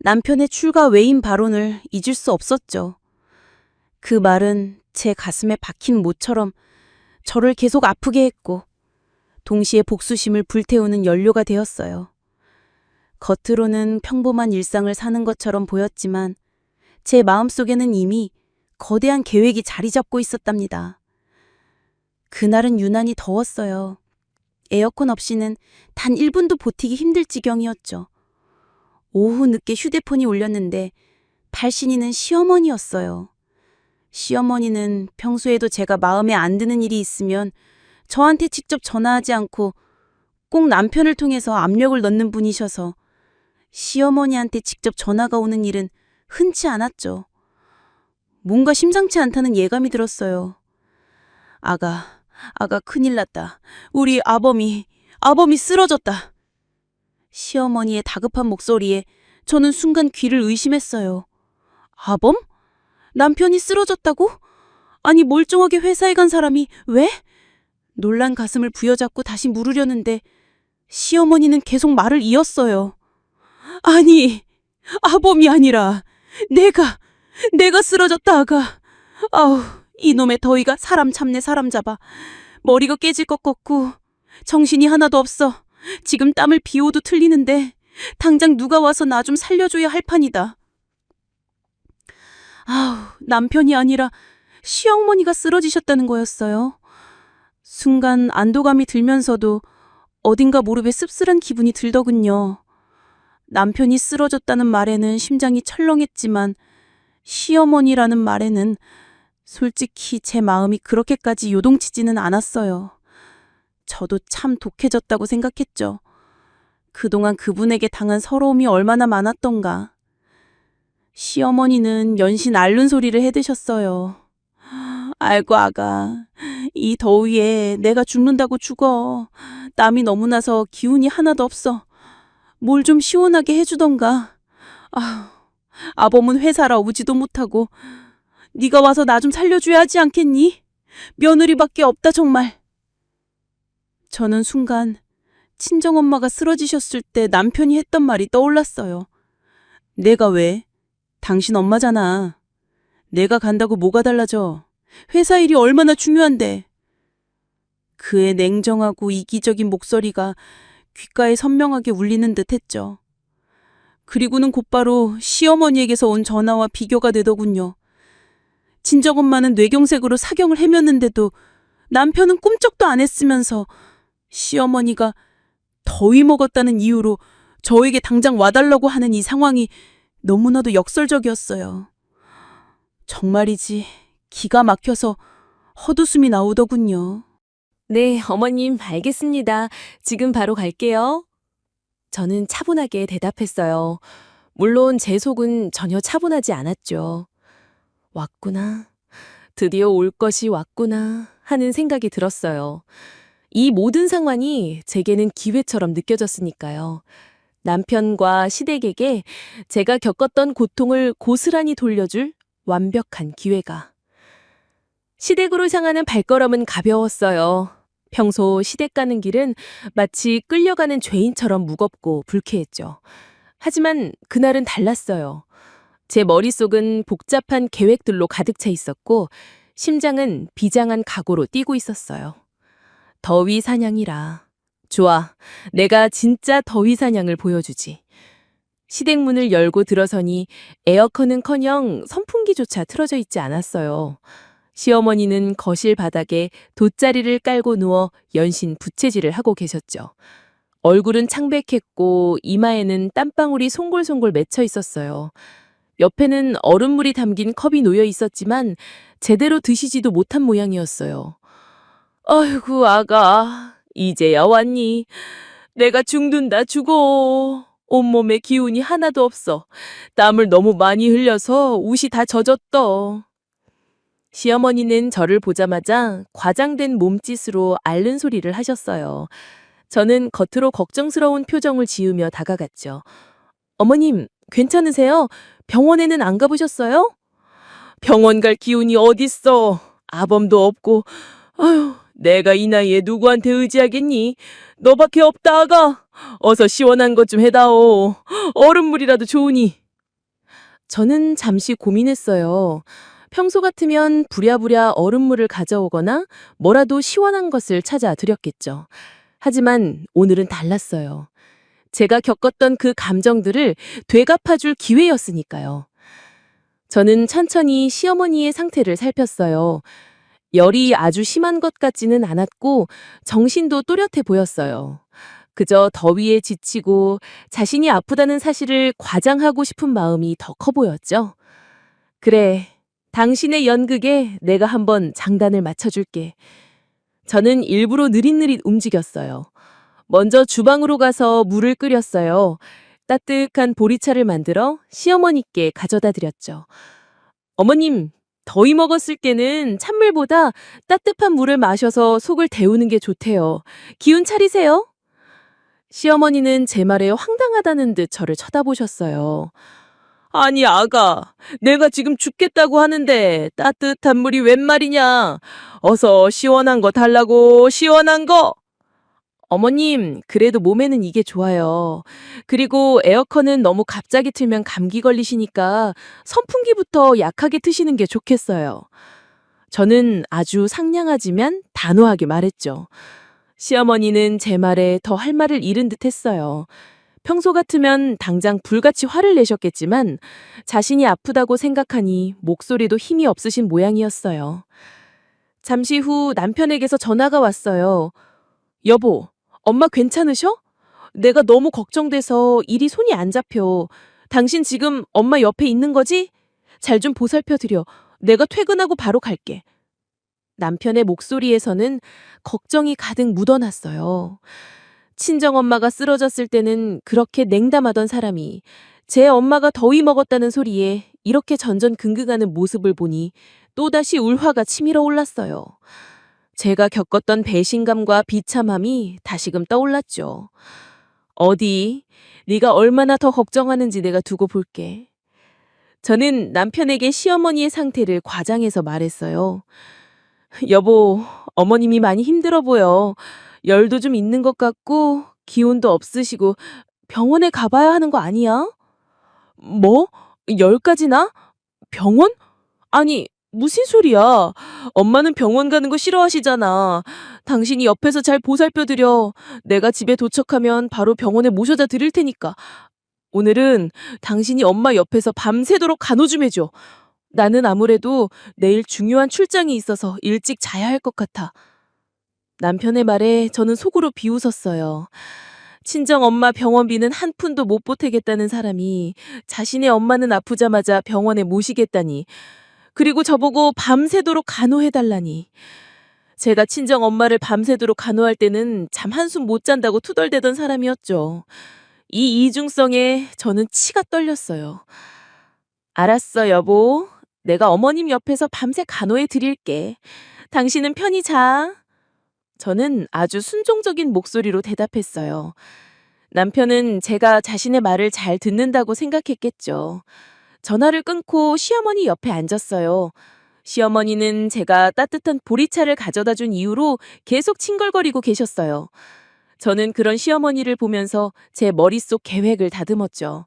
남편의 출가 외인 발언을 잊을 수 없었죠. 그 말은 제 가슴에 박힌 못처럼 저를 계속 아프게 했고 동시에 복수심을 불태우는 연료가 되었어요. 겉으로는 평범한 일상을 사는 것처럼 보였지만 제 마음속에는 이미 거대한 계획이 자리 잡고 있었답니다. 그날은 유난히 더웠어요. 에어컨 없이는 단 1분도 버티기 힘들 지경이었죠. 오후 늦게 휴대폰이 울렸는데 발신인은 시어머니였어요. 시어머니는 평소에도 제가 마음에 안 드는 일이 있으면 저한테 직접 전화하지 않고 꼭 남편을 통해서 압력을 넣는 분이셔서 시어머니한테 직접 전화가 오는 일은 흔치 않았죠. 뭔가 심상치 않다는 예감이 들었어요. 아가 큰일 났다. 우리 아범이 쓰러졌다. 시어머니의 다급한 목소리에 저는 순간 귀를 의심했어요. 아범? 남편이 쓰러졌다고? 아니 멀쩡하게 회사에 간 사람이 왜? 놀란 가슴을 부여잡고 다시 물으려는데 시어머니는 계속 말을 이었어요. 아니, 아범이 아니라 내가 쓰러졌다 아가. 아우, 이놈의 더위가 사람 참네 사람 잡아. 머리가 깨질 것 같고 정신이 하나도 없어. 지금 땀을 비워도 틀리는데 당장 누가 와서 나 좀 살려줘야 할 판이다. 아우, 남편이 아니라 시어머니가 쓰러지셨다는 거였어요. 순간 안도감이 들면서도 어딘가 모르게 씁쓸한 기분이 들더군요. 남편이 쓰러졌다는 말에는 심장이 철렁했지만 시어머니라는 말에는 솔직히 제 마음이 그렇게까지 요동치지는 않았어요. 저도 참 독해졌다고 생각했죠. 그동안 그분에게 당한 서러움이 얼마나 많았던가. 시어머니는 연신 앓는 소리를 해드셨어요. 아이고 아가, 이 더위에 내가 죽는다고 죽어. 땀이 너무 나서 기운이 하나도 없어. 뭘 좀 시원하게 해주던가. 아범은 회사라 오지도 못하고 네가 와서 나 좀 살려줘야 하지 않겠니? 며느리밖에 없다 정말. 저는 순간 친정엄마가 쓰러지셨을 때 남편이 했던 말이 떠올랐어요. 내가 왜? 당신 엄마잖아. 내가 간다고 뭐가 달라져. 회사 일이 얼마나 중요한데. 그의 냉정하고 이기적인 목소리가 귓가에 선명하게 울리는 듯 했죠. 그리고는 곧바로 시어머니에게서 온 전화와 비교가 되더군요. 친정엄마는 뇌경색으로 사경을 헤맸는데도 남편은 꿈쩍도 안 했으면서 시어머니가 더위 먹었다는 이유로 저에게 당장 와달라고 하는 이 상황이 너무나도 역설적이었어요. 정말이지 기가 막혀서 헛웃음이 나오더군요. 네, 어머님, 알겠습니다. 지금 바로 갈게요. 저는 차분하게 대답했어요. 물론 제 속은 전혀 차분하지 않았죠. 왔구나. 드디어 올 것이 왔구나 하는 생각이 들었어요. 이 모든 상황이 제게는 기회처럼 느껴졌으니까요. 남편과 시댁에게 제가 겪었던 고통을 고스란히 돌려줄 완벽한 기회가. 시댁으로 향하는 발걸음은 가벼웠어요. 평소 시댁 가는 길은 마치 끌려가는 죄인처럼 무겁고 불쾌했죠. 하지만 그날은 달랐어요. 제 머릿속은 복잡한 계획들로 가득 차 있었고 심장은 비장한 각오로 뛰고 있었어요. 더위 사냥이라. 좋아, 내가 진짜 더위 사냥을 보여주지. 시댁 문을 열고 들어서니 에어컨은커녕 선풍기조차 틀어져 있지 않았어요. 시어머니는 거실 바닥에 돗자리를 깔고 누워 연신 부채질을 하고 계셨죠. 얼굴은 창백했고 이마에는 땀방울이 송골송골 맺혀 있었어요. 옆에는 얼음물이 담긴 컵이 놓여 있었지만 제대로 드시지도 못한 모양이었어요. 아이고 아가, 이제야 왔니? 내가 죽는다 죽어. 온몸에 기운이 하나도 없어. 땀을 너무 많이 흘려서 옷이 다 젖었더. 시어머니는 저를 보자마자 과장된 몸짓으로 앓는 소리를 하셨어요. 저는 겉으로 걱정스러운 표정을 지으며 다가갔죠. 어머님, 괜찮으세요? 병원에는 안 가보셨어요? 병원 갈 기운이 어딨어. 아범도 없고. 아휴, 내가 이 나이에 누구한테 의지하겠니? 너밖에 없다 아가. 어서 시원한 것 좀 해다오. 얼음물이라도 좋으니. 저는 잠시 고민했어요. 평소 같으면 부랴부랴 얼음물을 가져오거나 뭐라도 시원한 것을 찾아 드렸겠죠. 하지만 오늘은 달랐어요. 제가 겪었던 그 감정들을 되갚아줄 기회였으니까요. 저는 천천히 시어머니의 상태를 살폈어요. 열이 아주 심한 것 같지는 않았고 정신도 또렷해 보였어요. 그저 더위에 지치고 자신이 아프다는 사실을 과장하고 싶은 마음이 더 커 보였죠. 그래, 당신의 연극에 내가 한번 장단을 맞춰줄게. 저는 일부러 느릿느릿 움직였어요. 먼저 주방으로 가서 물을 끓였어요. 따뜻한 보리차를 만들어 시어머니께 가져다 드렸죠. 어머님, 더위 먹었을 때는 찬물보다 따뜻한 물을 마셔서 속을 데우는 게 좋대요. 기운 차리세요. 시어머니는 제 말에 황당하다는 듯 저를 쳐다보셨어요. 아니, 아가, 내가 지금 죽겠다고 하는데 따뜻한 물이 웬 말이냐? 어서 시원한 거 달라고, 시원한 거! 어머님, 그래도 몸에는 이게 좋아요. 그리고 에어컨은 너무 갑자기 틀면 감기 걸리시니까 선풍기부터 약하게 트시는 게 좋겠어요. 저는 아주 상냥하지만 단호하게 말했죠. 시어머니는 제 말에 더 할 말을 잃은 듯 했어요. 평소 같으면 당장 불같이 화를 내셨겠지만 자신이 아프다고 생각하니 목소리도 힘이 없으신 모양이었어요. 잠시 후 남편에게서 전화가 왔어요. 여보, 엄마 괜찮으셔? 내가 너무 걱정돼서 일이 손이 안 잡혀. 당신 지금 엄마 옆에 있는 거지? 잘 좀 보살펴 드려. 내가 퇴근하고 바로 갈게. 남편의 목소리에서는 걱정이 가득 묻어났어요. 친정엄마가 쓰러졌을 때는 그렇게 냉담하던 사람이 제 엄마가 더위 먹었다는 소리에 이렇게 전전긍긍하는 모습을 보니 또다시 울화가 치밀어 올랐어요. 제가 겪었던 배신감과 비참함이 다시금 떠올랐죠. 어디, 네가 얼마나 더 걱정하는지 내가 두고 볼게. 저는 남편에게 시어머니의 상태를 과장해서 말했어요. 여보, 어머님이 많이 힘들어 보여. 열도 좀 있는 것 같고 기운도 없으시고 병원에 가봐야 하는 거 아니야? 뭐? 열까지나? 병원? 아니, 무슨 소리야? 엄마는 병원 가는 거 싫어하시잖아. 당신이 옆에서 잘 보살펴드려. 내가 집에 도착하면 바로 병원에 모셔다 드릴 테니까. 오늘은 당신이 엄마 옆에서 밤새도록 간호 좀 해줘. 나는 아무래도 내일 중요한 출장이 있어서 일찍 자야 할 것 같아. 남편의 말에 저는 속으로 비웃었어요. 친정엄마 병원비는 한 푼도 못 보태겠다는 사람이 자신의 엄마는 아프자마자 병원에 모시겠다니. 그리고 저보고 밤새도록 간호해달라니. 제가 친정엄마를 밤새도록 간호할 때는 잠 한숨 못 잔다고 투덜대던 사람이었죠. 이 이중성에 저는 치가 떨렸어요. 알았어, 여보. 내가 어머님 옆에서 밤새 간호해 드릴게. 당신은 편히 자. 저는 아주 순종적인 목소리로 대답했어요. 남편은 제가 자신의 말을 잘 듣는다고 생각했겠죠. 전화를 끊고 시어머니 옆에 앉았어요. 시어머니는 제가 따뜻한 보리차를 가져다 준 이후로 계속 칭얼거리고 계셨어요. 저는 그런 시어머니를 보면서 제 머릿속 계획을 다듬었죠.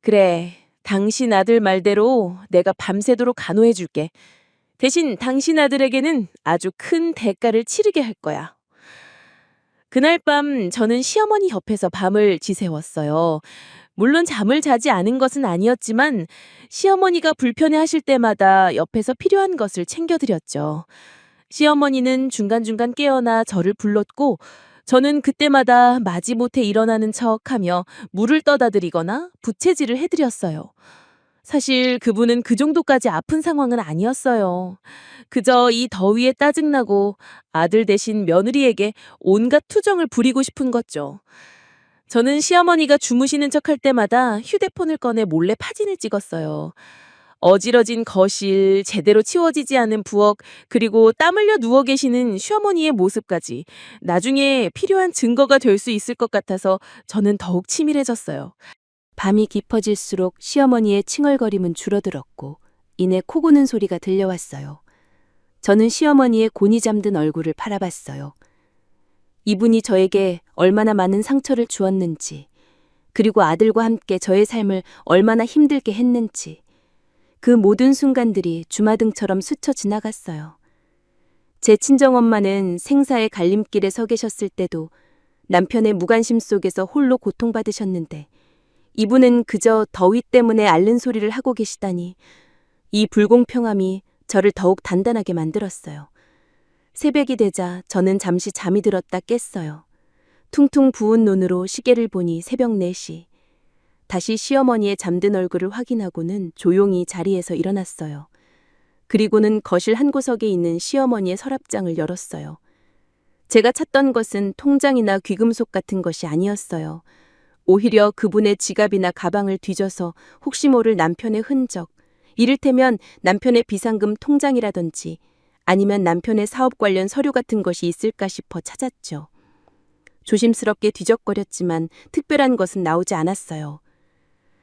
그래, 당신 아들 말대로 내가 밤새도록 간호해 줄게. 대신 당신 아들에게는 아주 큰 대가를 치르게 할 거야. 그날 밤 저는 시어머니 옆에서 밤을 지새웠어요. 물론 잠을 자지 않은 것은 아니었지만 시어머니가 불편해하실 때마다 옆에서 필요한 것을 챙겨드렸죠. 시어머니는 중간중간 깨어나 저를 불렀고 저는 그때마다 마지못해 일어나는 척하며 물을 떠다 드리거나 부채질을 해드렸어요. 사실 그분은 그 정도까지 아픈 상황은 아니었어요. 그저 이 더위에 짜증나고 아들 대신 며느리에게 온갖 투정을 부리고 싶은 거죠. 저는 시어머니가 주무시는 척 할 때마다 휴대폰을 꺼내 몰래 사진을 찍었어요. 어지러진 거실, 제대로 치워지지 않은 부엌, 그리고 땀 흘려 누워 계시는 시어머니의 모습까지 나중에 필요한 증거가 될 수 있을 것 같아서 저는 더욱 치밀해졌어요. 밤이 깊어질수록 시어머니의 칭얼거림은 줄어들었고 이내 코 고는 소리가 들려왔어요. 저는 시어머니의 곤히 잠든 얼굴을 바라봤어요. 이분이 저에게 얼마나 많은 상처를 주었는지, 그리고 아들과 함께 저의 삶을 얼마나 힘들게 했는지, 그 모든 순간들이 주마등처럼 스쳐 지나갔어요. 제 친정엄마는 생사의 갈림길에 서 계셨을 때도 남편의 무관심 속에서 홀로 고통받으셨는데 이분은 그저 더위 때문에 앓는 소리를 하고 계시다니, 이 불공평함이 저를 더욱 단단하게 만들었어요. 새벽이 되자 저는 잠시 잠이 들었다 깼어요. 퉁퉁 부은 눈으로 시계를 보니 새벽 4시. 다시 시어머니의 잠든 얼굴을 확인하고는 조용히 자리에서 일어났어요. 그리고는 거실 한 구석에 있는 시어머니의 서랍장을 열었어요. 제가 찾던 것은 통장이나 귀금속 같은 것이 아니었어요. 오히려 그분의 지갑이나 가방을 뒤져서 혹시 모를 남편의 흔적, 이를테면 남편의 비상금 통장이라든지 아니면 남편의 사업 관련 서류 같은 것이 있을까 싶어 찾았죠. 조심스럽게 뒤적거렸지만 특별한 것은 나오지 않았어요.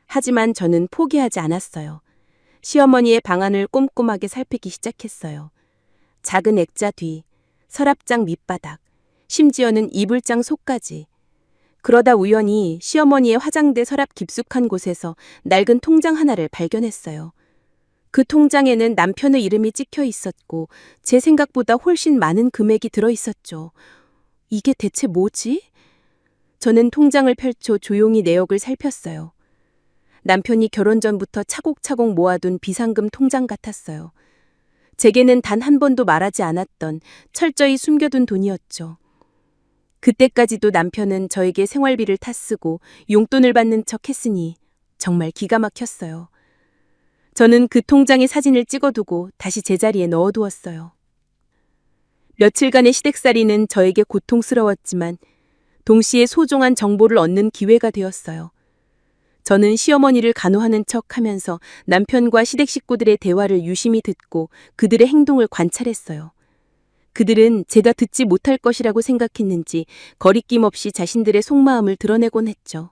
하지만 저는 포기하지 않았어요. 시어머니의 방안을 꼼꼼하게 살피기 시작했어요. 작은 액자 뒤, 서랍장 밑바닥, 심지어는 이불장 속까지. 그러다 우연히 시어머니의 화장대 서랍 깊숙한 곳에서 낡은 통장 하나를 발견했어요. 그 통장에는 남편의 이름이 찍혀 있었고 제 생각보다 훨씬 많은 금액이 들어 있었죠. 이게 대체 뭐지? 저는 통장을 펼쳐 조용히 내역을 살폈어요. 남편이 결혼 전부터 차곡차곡 모아둔 비상금 통장 같았어요. 제게는 단 한 번도 말하지 않았던 철저히 숨겨둔 돈이었죠. 그때까지도 남편은 저에게 생활비를 탓쓰고 용돈을 받는 척 했으니 정말 기가 막혔어요. 저는 그 통장에 사진을 찍어두고 다시 제자리에 넣어두었어요. 며칠간의 시댁살이는 저에게 고통스러웠지만 동시에 소중한 정보를 얻는 기회가 되었어요. 저는 시어머니를 간호하는 척하면서 남편과 시댁 식구들의 대화를 유심히 듣고 그들의 행동을 관찰했어요. 그들은 제가 듣지 못할 것이라고 생각했는지 거리낌 없이 자신들의 속마음을 드러내곤 했죠.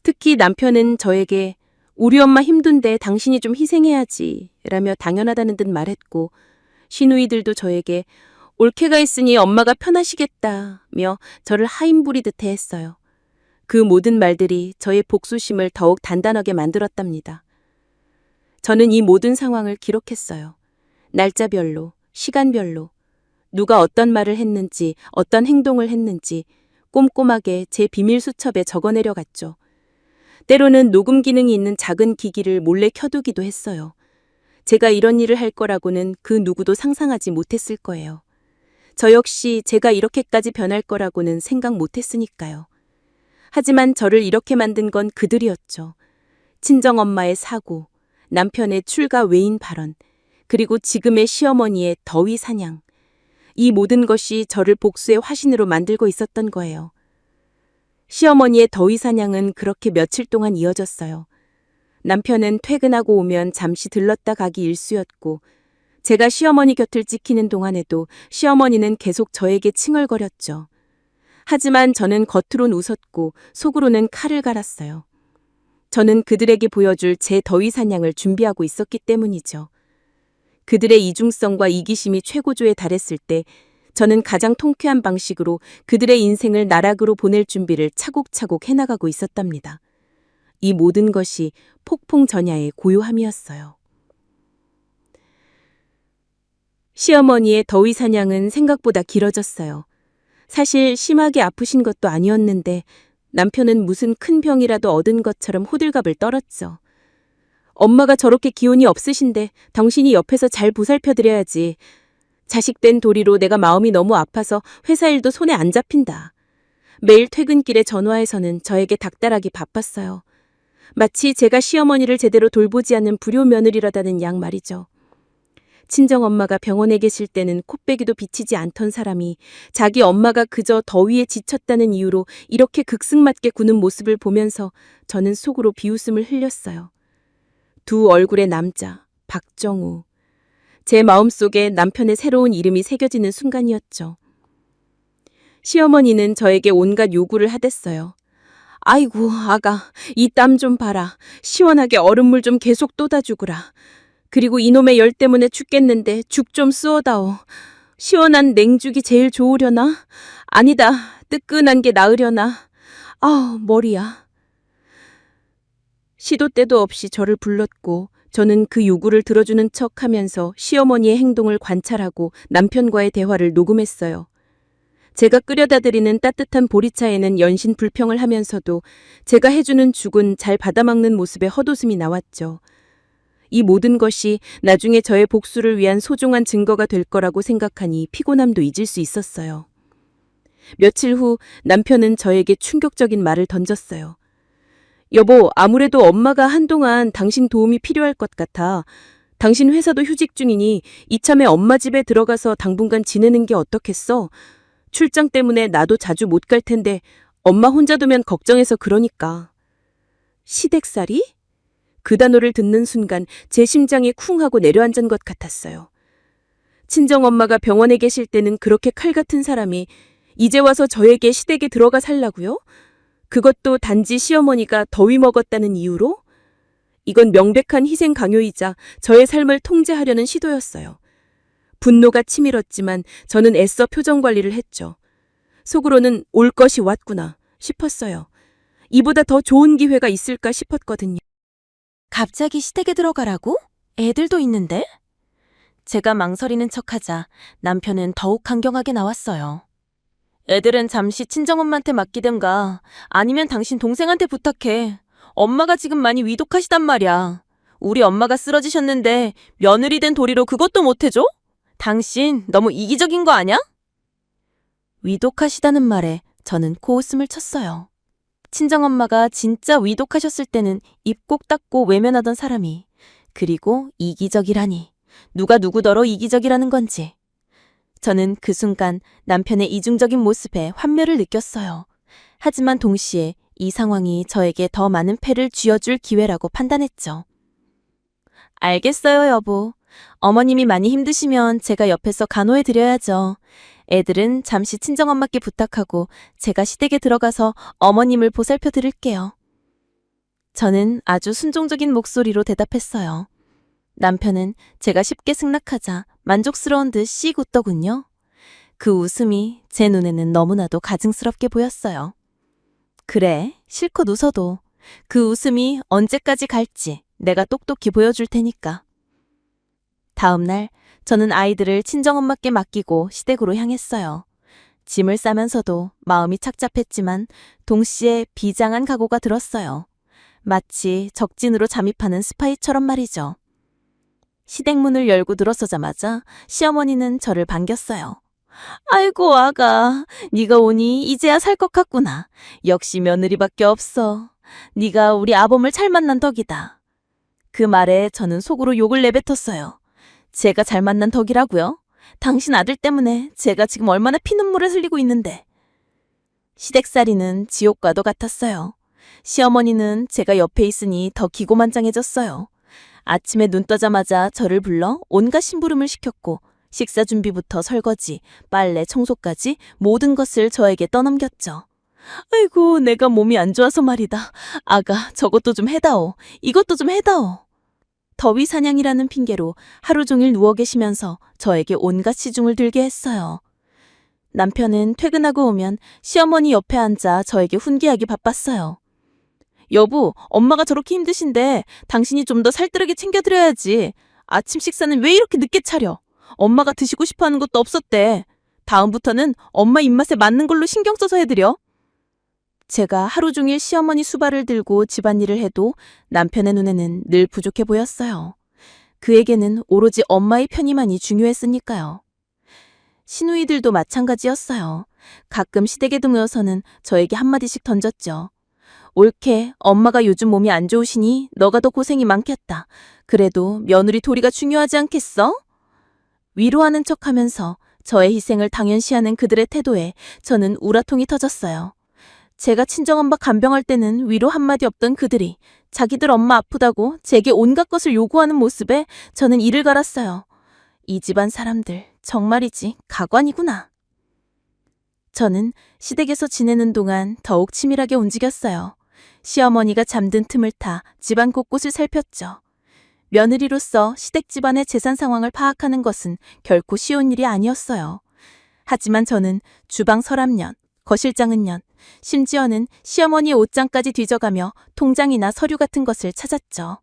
특히 남편은 저에게 우리 엄마 힘든데 당신이 좀 희생해야지 라며 당연하다는 듯 말했고 시누이들도 저에게 올케가 있으니 엄마가 편하시겠다며 저를 하인부리듯 대했어요. 그 모든 말들이 저의 복수심을 더욱 단단하게 만들었답니다. 저는 이 모든 상황을 기록했어요. 날짜별로, 시간별로, 누가 어떤 말을 했는지, 어떤 행동을 했는지 꼼꼼하게 제 비밀 수첩에 적어내려 갔죠. 때로는 녹음 기능이 있는 작은 기기를 몰래 켜두기도 했어요. 제가 이런 일을 할 거라고는 그 누구도 상상하지 못했을 거예요. 저 역시 제가 이렇게까지 변할 거라고는 생각 못했으니까요. 하지만 저를 이렇게 만든 건 그들이었죠. 친정엄마의 사고, 남편의 출가 외인 발언, 그리고 지금의 시어머니의 더위 사냥. 이 모든 것이 저를 복수의 화신으로 만들고 있었던 거예요. 시어머니의 더위 사냥은 그렇게 며칠 동안 이어졌어요. 남편은 퇴근하고 오면 잠시 들렀다 가기 일쑤였고 제가 시어머니 곁을 지키는 동안에도 시어머니는 계속 저에게 칭얼거렸죠. 하지만 저는 겉으론 웃었고 속으로는 칼을 갈았어요. 저는 그들에게 보여줄 제 더위 사냥을 준비하고 있었기 때문이죠. 그들의 이중성과 이기심이 최고조에 달했을 때 저는 가장 통쾌한 방식으로 그들의 인생을 나락으로 보낼 준비를 차곡차곡 해나가고 있었답니다. 이 모든 것이 폭풍전야의 고요함이었어요. 시어머니의 더위 사냥은 생각보다 길어졌어요. 사실 심하게 아프신 것도 아니었는데 남편은 무슨 큰 병이라도 얻은 것처럼 호들갑을 떨었죠. 엄마가 저렇게 기운이 없으신데 당신이 옆에서 잘 보살펴드려야지. 자식된 도리로 내가 마음이 너무 아파서 회사 일도 손에 안 잡힌다. 매일 퇴근길에 전화해서는 저에게 닥달하기 바빴어요. 마치 제가 시어머니를 제대로 돌보지 않는 불효 며느리라다는 양 말이죠. 친정엄마가 병원에 계실 때는 코빼기도 비치지 않던 사람이 자기 엄마가 그저 더위에 지쳤다는 이유로 이렇게 극승맞게 구는 모습을 보면서 저는 속으로 비웃음을 흘렸어요. 두 얼굴의 남자, 박정우. 제 마음속에 남편의 새로운 이름이 새겨지는 순간이었죠. 시어머니는 저에게 온갖 요구를 하댔어요. 아이고 아가, 이 땀 좀 봐라. 시원하게 얼음물 좀 계속 쏟아주구라. 그리고 이놈의 열 때문에 죽겠는데 죽 좀 쏘어다오. 시원한 냉죽이 제일 좋으려나? 아니다, 뜨끈한 게 나으려나? 아우, 머리야. 시도 때도 없이 저를 불렀고 저는 그 요구를 들어주는 척하면서 시어머니의 행동을 관찰하고 남편과의 대화를 녹음했어요. 제가 끓여다 드리는 따뜻한 보리차에는 연신 불평을 하면서도 제가 해주는 죽은 잘 받아먹는 모습에 헛웃음이 나왔죠. 이 모든 것이 나중에 저의 복수를 위한 소중한 증거가 될 거라고 생각하니 피곤함도 잊을 수 있었어요. 며칠 후 남편은 저에게 충격적인 말을 던졌어요. 여보, 아무래도 엄마가 한동안 당신 도움이 필요할 것 같아. 당신 회사도 휴직 중이니 이참에 엄마 집에 들어가서 당분간 지내는 게 어떻겠어? 출장 때문에 나도 자주 못 갈 텐데 엄마 혼자 두면 걱정해서 그러니까. 시댁살이? 그 단어를 듣는 순간 제 심장이 쿵 하고 내려앉은 것 같았어요. 친정엄마가 병원에 계실 때는 그렇게 칼 같은 사람이 이제 와서 저에게 시댁에 들어가 살라고요? 그것도 단지 시어머니가 더위 먹었다는 이유로? 이건 명백한 희생 강요이자 저의 삶을 통제하려는 시도였어요. 분노가 치밀었지만 저는 애써 표정 관리를 했죠. 속으로는 올 것이 왔구나 싶었어요. 이보다 더 좋은 기회가 있을까 싶었거든요. 갑자기 시댁에 들어가라고? 애들도 있는데? 제가 망설이는 척하자 남편은 더욱 강경하게 나왔어요. 애들은 잠시 친정엄마한테 맡기든가 아니면 당신 동생한테 부탁해. 엄마가 지금 많이 위독하시단 말이야. 우리 엄마가 쓰러지셨는데 며느리 된 도리로 그것도 못해줘? 당신 너무 이기적인 거 아냐? 위독하시다는 말에 저는 코웃음을 쳤어요. 친정엄마가 진짜 위독하셨을 때는 입 꼭 닫고 외면하던 사람이, 그리고 이기적이라니. 누가 누구더러 이기적이라는 건지. 저는 그 순간 남편의 이중적인 모습에 환멸을 느꼈어요. 하지만 동시에 이 상황이 저에게 더 많은 패를 쥐어줄 기회라고 판단했죠. 알겠어요, 여보. 어머님이 많이 힘드시면 제가 옆에서 간호해드려야죠. 애들은 잠시 친정엄마께 부탁하고 제가 시댁에 들어가서 어머님을 보살펴 드릴게요. 저는 아주 순종적인 목소리로 대답했어요. 남편은 제가 쉽게 승낙하자 만족스러운 듯 씩 웃더군요. 그 웃음이 제 눈에는 너무나도 가증스럽게 보였어요. 그래, 실컷 웃어도 그 웃음이 언제까지 갈지 내가 똑똑히 보여줄 테니까. 다음 날 저는 아이들을 친정엄마께 맡기고 시댁으로 향했어요. 짐을 싸면서도 마음이 착잡했지만 동시에 비장한 각오가 들었어요. 마치 적진으로 잠입하는 스파이처럼 말이죠. 시댁 문을 열고 들어서자마자 시어머니는 저를 반겼어요. 아이고 아가, 네가 오니 이제야 살 것 같구나. 역시 며느리밖에 없어. 네가 우리 아범을 잘 만난 덕이다. 그 말에 저는 속으로 욕을 내뱉었어요. 제가 잘 만난 덕이라고요? 당신 아들 때문에 제가 지금 얼마나 피눈물을 흘리고 있는데. 시댁살이는 지옥과도 같았어요. 시어머니는 제가 옆에 있으니 더 기고만장해졌어요. 아침에 눈 떠자마자 저를 불러 온갖 심부름을 시켰고 식사 준비부터 설거지, 빨래, 청소까지 모든 것을 저에게 떠넘겼죠. 아이고, 내가 몸이 안 좋아서 말이다. 아가, 저것도 좀 해다오. 이것도 좀 해다오. 더위 사냥이라는 핑계로 하루 종일 누워 계시면서 저에게 온갖 시중을 들게 했어요. 남편은 퇴근하고 오면 시어머니 옆에 앉아 저에게 훈계하기 바빴어요. 여보, 엄마가 저렇게 힘드신데 당신이 좀 더 살뜰하게 챙겨드려야지. 아침 식사는 왜 이렇게 늦게 차려? 엄마가 드시고 싶어하는 것도 없었대. 다음부터는 엄마 입맛에 맞는 걸로 신경 써서 해드려. 제가 하루 종일 시어머니 수발을 들고 집안일을 해도 남편의 눈에는 늘 부족해 보였어요. 그에게는 오로지 엄마의 편의만이 중요했으니까요. 시누이들도 마찬가지였어요. 가끔 시댁에 들어서는 저에게 한마디씩 던졌죠. 옳게, 엄마가 요즘 몸이 안 좋으시니 너가 더 고생이 많겠다. 그래도 며느리 도리가 중요하지 않겠어? 위로하는 척하면서 저의 희생을 당연시하는 그들의 태도에 저는 우라통이 터졌어요. 제가 친정엄마 간병할 때는 위로 한마디 없던 그들이 자기들 엄마 아프다고 제게 온갖 것을 요구하는 모습에 저는 이를 갈았어요. 이 집안 사람들 정말이지 가관이구나. 저는 시댁에서 지내는 동안 더욱 치밀하게 움직였어요. 시어머니가 잠든 틈을 타 집안 곳곳을 살폈죠. 며느리로서 시댁 집안의 재산 상황을 파악하는 것은 결코 쉬운 일이 아니었어요. 하지만 저는 주방 서랍년, 거실 장은년, 심지어는 시어머니의 옷장까지 뒤져가며 통장이나 서류 같은 것을 찾았죠.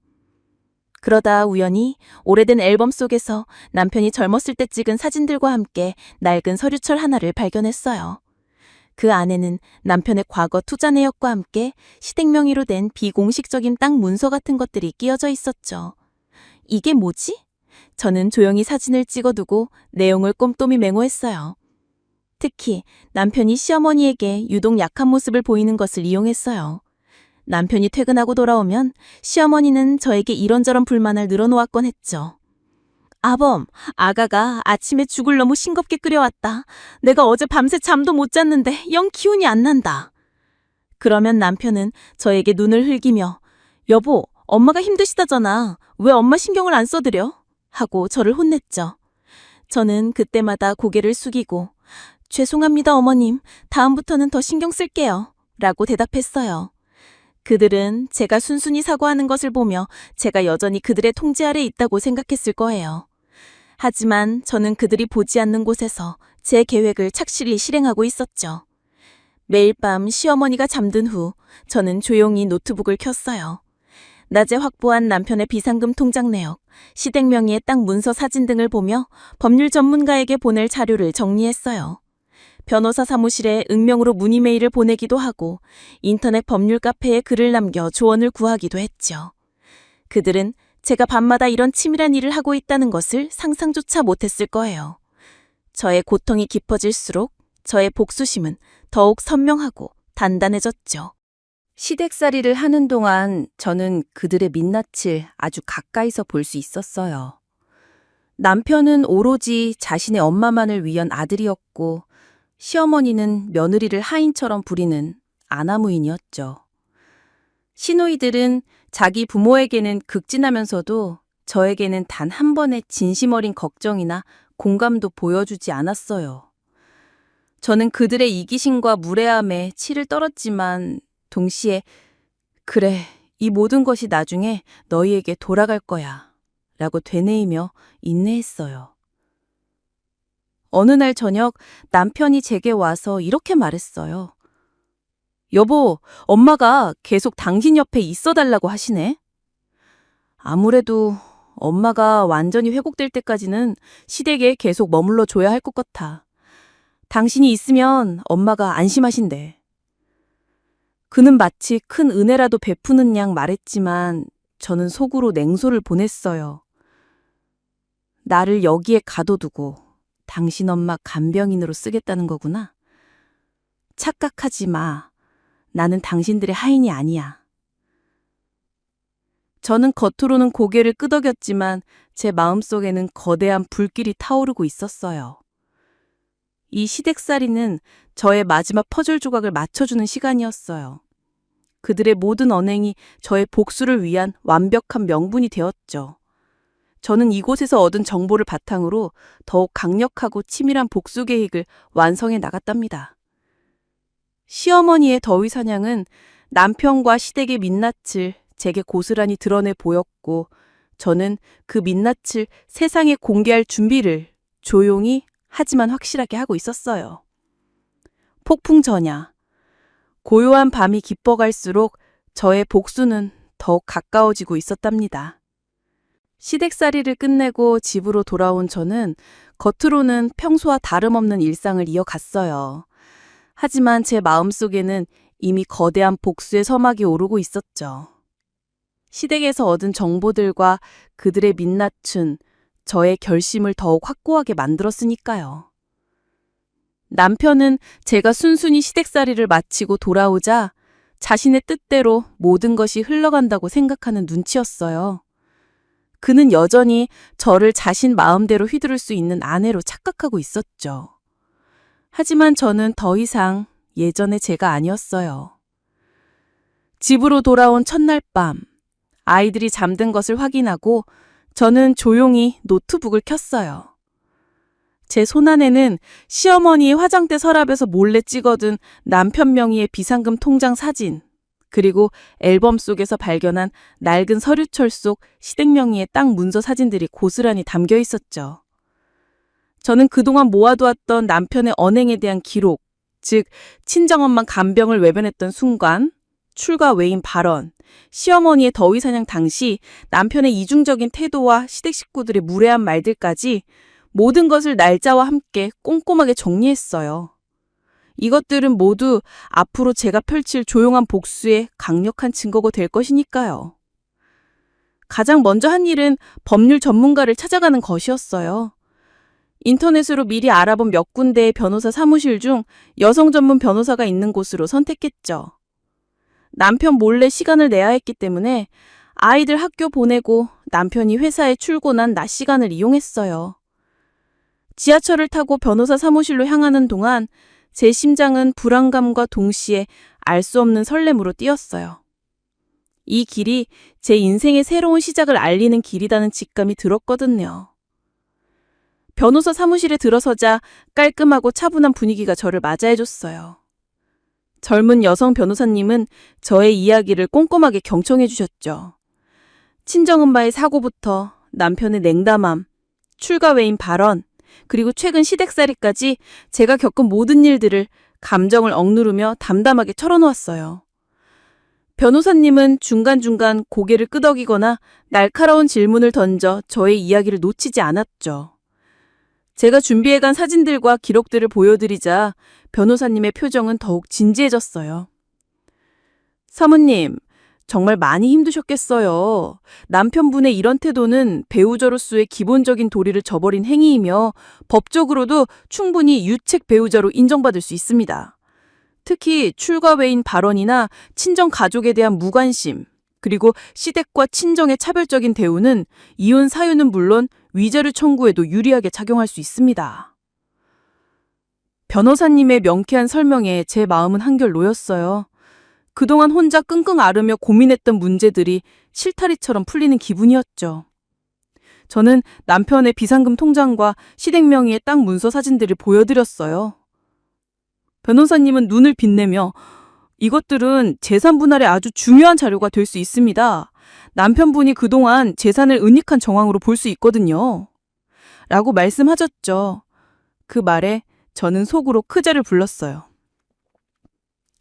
그러다 우연히 오래된 앨범 속에서 남편이 젊었을 때 찍은 사진들과 함께 낡은 서류철 하나를 발견했어요. 그 안에는 남편의 과거 투자 내역과 함께 시댁 명의로 된 비공식적인 땅 문서 같은 것들이 끼어져 있었죠. 이게 뭐지? 저는 조용히 사진을 찍어두고 내용을 꼼꼼히 메모했어요. 특히 남편이 시어머니에게 유독 약한 모습을 보이는 것을 이용했어요. 남편이 퇴근하고 돌아오면 시어머니는 저에게 이런저런 불만을 늘어놓았곤 했죠. 아범, 아가가 아침에 죽을 너무 싱겁게 끓여왔다. 내가 어제 밤새 잠도 못 잤는데 영 기운이 안 난다. 그러면 남편은 저에게 눈을 흘기며 여보, 엄마가 힘드시다잖아. 왜 엄마 신경을 안 써드려? 하고 저를 혼냈죠. 저는 그때마다 고개를 숙이고 죄송합니다, 어머님. 다음부터는 더 신경 쓸게요. 라고 대답했어요. 그들은 제가 순순히 사과하는 것을 보며 제가 여전히 그들의 통제 아래 있다고 생각했을 거예요. 하지만 저는 그들이 보지 않는 곳에서 제 계획을 착실히 실행하고 있었죠. 매일 밤 시어머니가 잠든 후 저는 조용히 노트북을 켰어요. 낮에 확보한 남편의 비상금 통장 내역, 시댁 명의의 땅 문서 사진 등을 보며 법률 전문가에게 보낼 자료를 정리했어요. 변호사 사무실에 익명으로 문의 메일을 보내기도 하고 인터넷 법률 카페에 글을 남겨 조언을 구하기도 했죠. 그들은 제가 밤마다 이런 치밀한 일을 하고 있다는 것을 상상조차 못했을 거예요. 저의 고통이 깊어질수록 저의 복수심은 더욱 선명하고 단단해졌죠. 시댁살이를 하는 동안 저는 그들의 민낯을 아주 가까이서 볼 수 있었어요. 남편은 오로지 자신의 엄마만을 위한 아들이었고 시어머니는 며느리를 하인처럼 부리는 아나무인이었죠. 시누이들은 자기 부모에게는 극진하면서도 저에게는 단 한 번의 진심 어린 걱정이나 공감도 보여주지 않았어요. 저는 그들의 이기심과 무례함에 치를 떨었지만 동시에 그래, 이 모든 것이 나중에 너희에게 돌아갈 거야 라고 되뇌이며 인내했어요. 어느 날 저녁 남편이 제게 와서 이렇게 말했어요. 여보, 엄마가 계속 당신 옆에 있어달라고 하시네. 아무래도 엄마가 완전히 회복될 때까지는 시댁에 계속 머물러 줘야 할 것 같아. 당신이 있으면 엄마가 안심하신대. 그는 마치 큰 은혜라도 베푸는 양 말했지만 저는 속으로 냉소를 보냈어요. 나를 여기에 가둬두고 당신 엄마 간병인으로 쓰겠다는 거구나. 착각하지 마. 나는 당신들의 하인이 아니야. 저는 겉으로는 고개를 끄덕였지만 제 마음속에는 거대한 불길이 타오르고 있었어요. 이 시댁살이는 저의 마지막 퍼즐 조각을 맞춰주는 시간이었어요. 그들의 모든 언행이 저의 복수를 위한 완벽한 명분이 되었죠. 저는 이곳에서 얻은 정보를 바탕으로 더욱 강력하고 치밀한 복수 계획을 완성해 나갔답니다. 시어머니의 더위 사냥은 남편과 시댁의 민낯을 제게 고스란히 드러내 보였고 저는 그 민낯을 세상에 공개할 준비를 조용히 하지만 확실하게 하고 있었어요. 폭풍 전야. 고요한 밤이 깊어갈수록 저의 복수는 더욱 가까워지고 있었답니다. 시댁살이를 끝내고 집으로 돌아온 저는 겉으로는 평소와 다름없는 일상을 이어갔어요. 하지만 제 마음속에는 이미 거대한 복수의 서막이 오르고 있었죠. 시댁에서 얻은 정보들과 그들의 민낯은 저의 결심을 더욱 확고하게 만들었으니까요. 남편은 제가 순순히 시댁살이를 마치고 돌아오자 자신의 뜻대로 모든 것이 흘러간다고 생각하는 눈치였어요. 그는 여전히 저를 자신 마음대로 휘두를 수 있는 아내로 착각하고 있었죠. 하지만 저는 더 이상 예전의 제가 아니었어요. 집으로 돌아온 첫날 밤, 아이들이 잠든 것을 확인하고 저는 조용히 노트북을 켰어요. 제 손안에는 시어머니의 화장대 서랍에서 몰래 찍어둔 남편 명의의 비상금 통장 사진, 그리고 앨범 속에서 발견한 낡은 서류철 속 시댁 명의의 땅 문서 사진들이 고스란히 담겨 있었죠. 저는 그동안 모아두었던 남편의 언행에 대한 기록, 즉 친정엄마 간병을 외면했던 순간, 출가 외인 발언, 시어머니의 더위 사냥 당시 남편의 이중적인 태도와 시댁 식구들의 무례한 말들까지 모든 것을 날짜와 함께 꼼꼼하게 정리했어요. 이것들은 모두 앞으로 제가 펼칠 조용한 복수의 강력한 증거가 될 것이니까요. 가장 먼저 한 일은 법률 전문가를 찾아가는 것이었어요. 인터넷으로 미리 알아본 몇 군데의 변호사 사무실 중 여성 전문 변호사가 있는 곳으로 선택했죠. 남편 몰래 시간을 내야 했기 때문에 아이들 학교 보내고 남편이 회사에 출근한 낮 시간을 이용했어요. 지하철을 타고 변호사 사무실로 향하는 동안 제 심장은 불안감과 동시에 알 수 없는 설렘으로 뛰었어요. 이 길이 제 인생의 새로운 시작을 알리는 길이라는 직감이 들었거든요. 변호사 사무실에 들어서자 깔끔하고 차분한 분위기가 저를 맞이해줬어요. 젊은 여성 변호사님은 저의 이야기를 꼼꼼하게 경청해 주셨죠. 친정엄마의 사고부터 남편의 냉담함, 출가 외인 발언, 그리고 최근 시댁살이까지 제가 겪은 모든 일들을 감정을 억누르며 담담하게 털어놓았어요. 변호사님은 중간중간 고개를 끄덕이거나 날카로운 질문을 던져 저의 이야기를 놓치지 않았죠. 제가 준비해간 사진들과 기록들을 보여드리자 변호사님의 표정은 더욱 진지해졌어요. 사모님, 정말 많이 힘드셨겠어요. 남편분의 이런 태도는 배우자로서의 기본적인 도리를 저버린 행위이며 법적으로도 충분히 유책 배우자로 인정받을 수 있습니다. 특히 출가 외인 발언이나 친정 가족에 대한 무관심, 그리고 시댁과 친정의 차별적인 대우는 이혼 사유는 물론 위자료 청구에도 유리하게 작용할 수 있습니다. 변호사님의 명쾌한 설명에 제 마음은 한결 놓였어요. 그동안 혼자 끙끙 앓으며 고민했던 문제들이 실타리처럼 풀리는 기분이었죠. 저는 남편의 비상금 통장과 시댁 명의의 땅 문서 사진들을 보여드렸어요. 변호사님은 눈을 빛내며 이것들은 재산 분할에 아주 중요한 자료가 될 수 있습니다. 남편분이 그동안 재산을 은닉한 정황으로 볼 수 있거든요. 라고 말씀하셨죠. 그 말에 저는 속으로 크자를 불렀어요.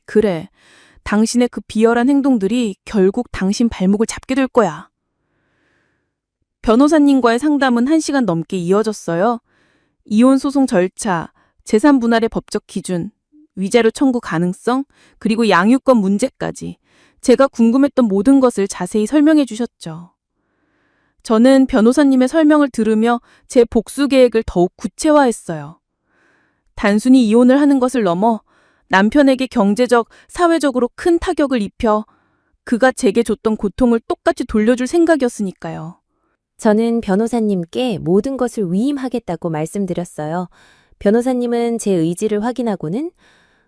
그래, 당신의 그 비열한 행동들이 결국 당신 발목을 잡게 될 거야. 변호사님과의 상담은 1시간 넘게 이어졌어요. 이혼 소송 절차, 재산 분할의 법적 기준, 위자료 청구 가능성, 그리고 양육권 문제까지 제가 궁금했던 모든 것을 자세히 설명해 주셨죠. 저는 변호사님의 설명을 들으며 제 복수 계획을 더욱 구체화했어요. 단순히 이혼을 하는 것을 넘어 남편에게 경제적, 사회적으로 큰 타격을 입혀 그가 제게 줬던 고통을 똑같이 돌려줄 생각이었으니까요. 저는 변호사님께 모든 것을 위임하겠다고 말씀드렸어요. 변호사님은 제 의지를 확인하고는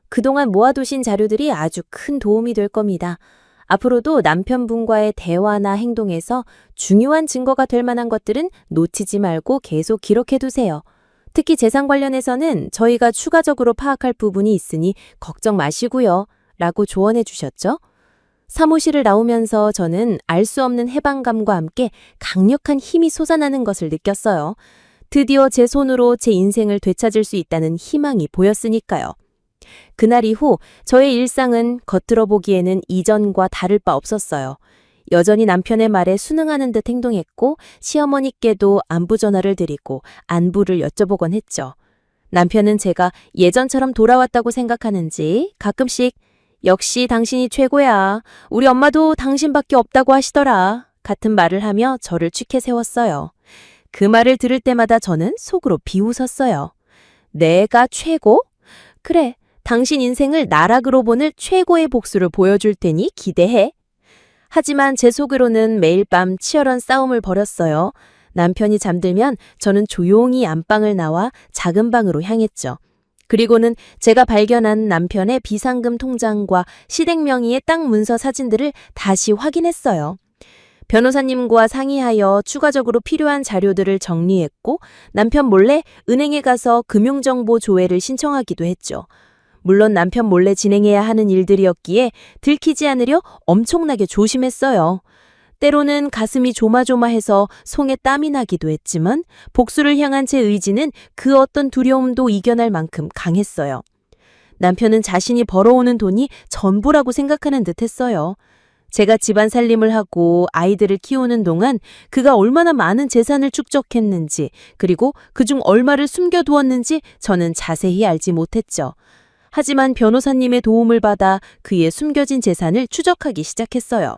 그동안 모아두신 자료들이 아주 큰 도움이 될 겁니다. 앞으로도 남편분과의 대화나 행동에서 중요한 증거가 될 만한 것들은 놓치지 말고 계속 기록해두세요. 특히 재산 관련해서는 저희가 추가적으로 파악할 부분이 있으니 걱정 마시고요. 라고 조언해 주셨죠. 사무실을 나오면서 저는 알 수 없는 해방감과 함께 강력한 힘이 솟아나는 것을 느꼈어요. 드디어 제 손으로 제 인생을 되찾을 수 있다는 희망이 보였으니까요. 그날 이후 저의 일상은 겉으로 보기에는 이전과 다를 바 없었어요. 여전히 남편의 말에 순응하는 듯 행동했고 시어머니께도 안부 전화를 드리고 안부를 여쭤보곤 했죠. 남편은 제가 예전처럼 돌아왔다고 생각하는지 가끔씩 역시 당신이 최고야. 우리 엄마도 당신밖에 없다고 하시더라. 같은 말을 하며 저를 취해 세웠어요. 그 말을 들을 때마다 저는 속으로 비웃었어요. 내가 최고? 그래, 당신 인생을 나락으로 보낼 최고의 복수를 보여줄 테니 기대해. 하지만 제 속으로는 매일 밤 치열한 싸움을 벌였어요. 남편이 잠들면 저는 조용히 안방을 나와 작은 방으로 향했죠. 그리고는 제가 발견한 남편의 비상금 통장과 시댁 명의의 땅 문서 사진들을 다시 확인했어요. 변호사님과 상의하여 추가적으로 필요한 자료들을 정리했고 남편 몰래 은행에 가서 금융정보 조회를 신청하기도 했죠. 물론 남편 몰래 진행해야 하는 일들이었기에 들키지 않으려 엄청나게 조심했어요. 때로는 가슴이 조마조마해서 손에 땀이 나기도 했지만 복수를 향한 제 의지는 그 어떤 두려움도 이겨낼 만큼 강했어요. 남편은 자신이 벌어오는 돈이 전부라고 생각하는 듯 했어요. 제가 집안 살림을 하고 아이들을 키우는 동안 그가 얼마나 많은 재산을 축적했는지 그리고 그중 얼마를 숨겨두었는지 저는 자세히 알지 못했죠. 하지만 변호사님의 도움을 받아 그의 숨겨진 재산을 추적하기 시작했어요.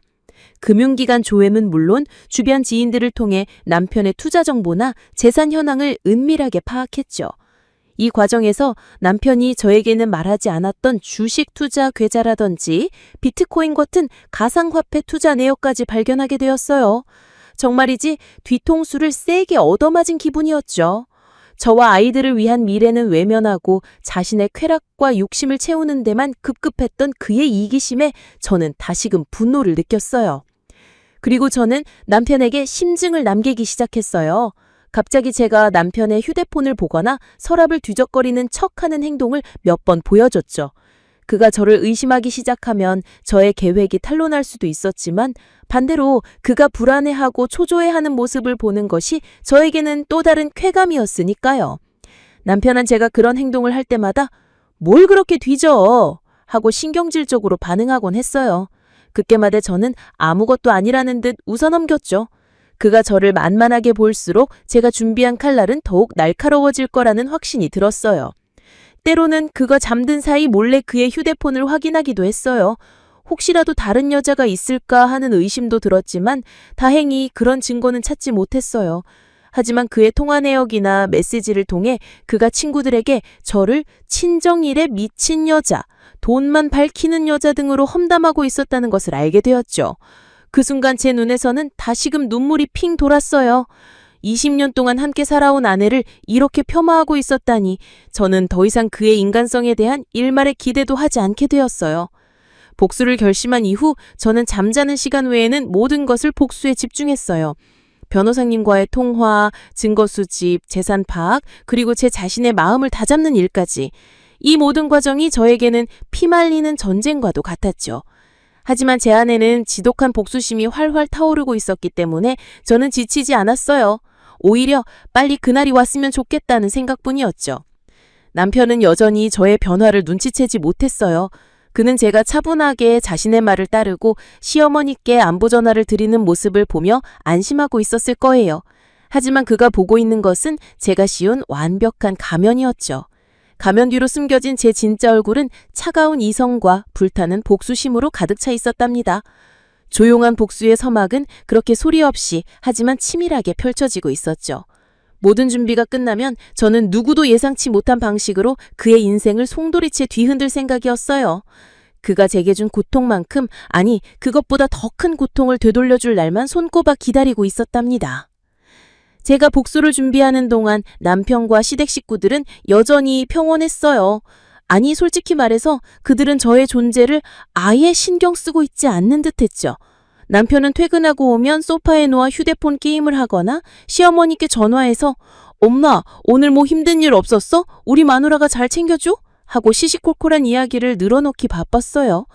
금융기관 조회는 물론 주변 지인들을 통해 남편의 투자 정보나 재산 현황을 은밀하게 파악했죠. 이 과정에서 남편이 저에게는 말하지 않았던 주식 투자 계좌라든지 비트코인 같은 가상화폐 투자 내역까지 발견하게 되었어요. 정말이지 뒤통수를 세게 얻어맞은 기분이었죠. 저와 아이들을 위한 미래는 외면하고 자신의 쾌락과 욕심을 채우는 데만 급급했던 그의 이기심에 저는 다시금 분노를 느꼈어요. 그리고 저는 남편에게 심증을 남기기 시작했어요. 갑자기 제가 남편의 휴대폰을 보거나 서랍을 뒤적거리는 척하는 행동을 몇 번 보여줬죠. 그가 저를 의심하기 시작하면 저의 계획이 탄로날 수도 있었지만 반대로 그가 불안해하고 초조해하는 모습을 보는 것이 저에게는 또 다른 쾌감이었으니까요. 남편은 제가 그런 행동을 할 때마다 뭘 그렇게 뒤져? 하고 신경질적으로 반응하곤 했어요. 그때마다 저는 아무것도 아니라는 듯 웃어넘겼죠. 그가 저를 만만하게 볼수록 제가 준비한 칼날은 더욱 날카로워질 거라는 확신이 들었어요. 때로는 그가 잠든 사이 몰래 그의 휴대폰을 확인하기도 했어요. 혹시라도 다른 여자가 있을까 하는 의심도 들었지만 다행히 그런 증거는 찾지 못했어요. 하지만 그의 통화 내역이나 메시지를 통해 그가 친구들에게 저를 친정일에 미친 여자, 돈만 밝히는 여자 등으로 험담하고 있었다는 것을 알게 되었죠. 그 순간 제 눈에서는 다시금 눈물이 핑 돌았어요. 20년 동안 함께 살아온 아내를 이렇게 폄하하고 있었다니 저는 더 이상 그의 인간성에 대한 일말의 기대도 하지 않게 되었어요. 복수를 결심한 이후 저는 잠자는 시간 외에는 모든 것을 복수에 집중했어요. 변호사님과의 통화, 증거 수집, 재산 파악, 그리고 제 자신의 마음을 다잡는 일까지. 이 모든 과정이 저에게는 피말리는 전쟁과도 같았죠. 하지만 제 안에는 지독한 복수심이 활활 타오르고 있었기 때문에 저는 지치지 않았어요. 오히려 빨리 그날이 왔으면 좋겠다는 생각뿐이었죠. 남편은 여전히 저의 변화를 눈치채지 못했어요. 그는 제가 차분하게 자신의 말을 따르고 시어머니께 안부 전화를 드리는 모습을 보며 안심하고 있었을 거예요. 하지만 그가 보고 있는 것은 제가 씌운 완벽한 가면이었죠. 가면 뒤로 숨겨진 제 진짜 얼굴은 차가운 이성과 불타는 복수심으로 가득 차 있었답니다. 조용한 복수의 서막은 그렇게 소리 없이 하지만 치밀하게 펼쳐지고 있었죠. 모든 준비가 끝나면 저는 누구도 예상치 못한 방식으로 그의 인생을 송두리째 뒤흔들 생각이었어요. 그가 제게 준 고통만큼, 아니 그것보다 더 큰 고통을 되돌려줄 날만 손꼽아 기다리고 있었답니다. 제가 복수를 준비하는 동안 남편과 시댁 식구들은 여전히 평온했어요. 아니 솔직히 말해서 그들은 저의 존재를 아예 신경 쓰고 있지 않는 듯했죠. 남편은 퇴근하고 오면 소파에 누워 휴대폰 게임을 하거나 시어머니께 전화해서 엄마 오늘 뭐 힘든 일 없었어? 우리 마누라가 잘 챙겨줘? 하고 시시콜콜한 이야기를 늘어놓기 바빴어요.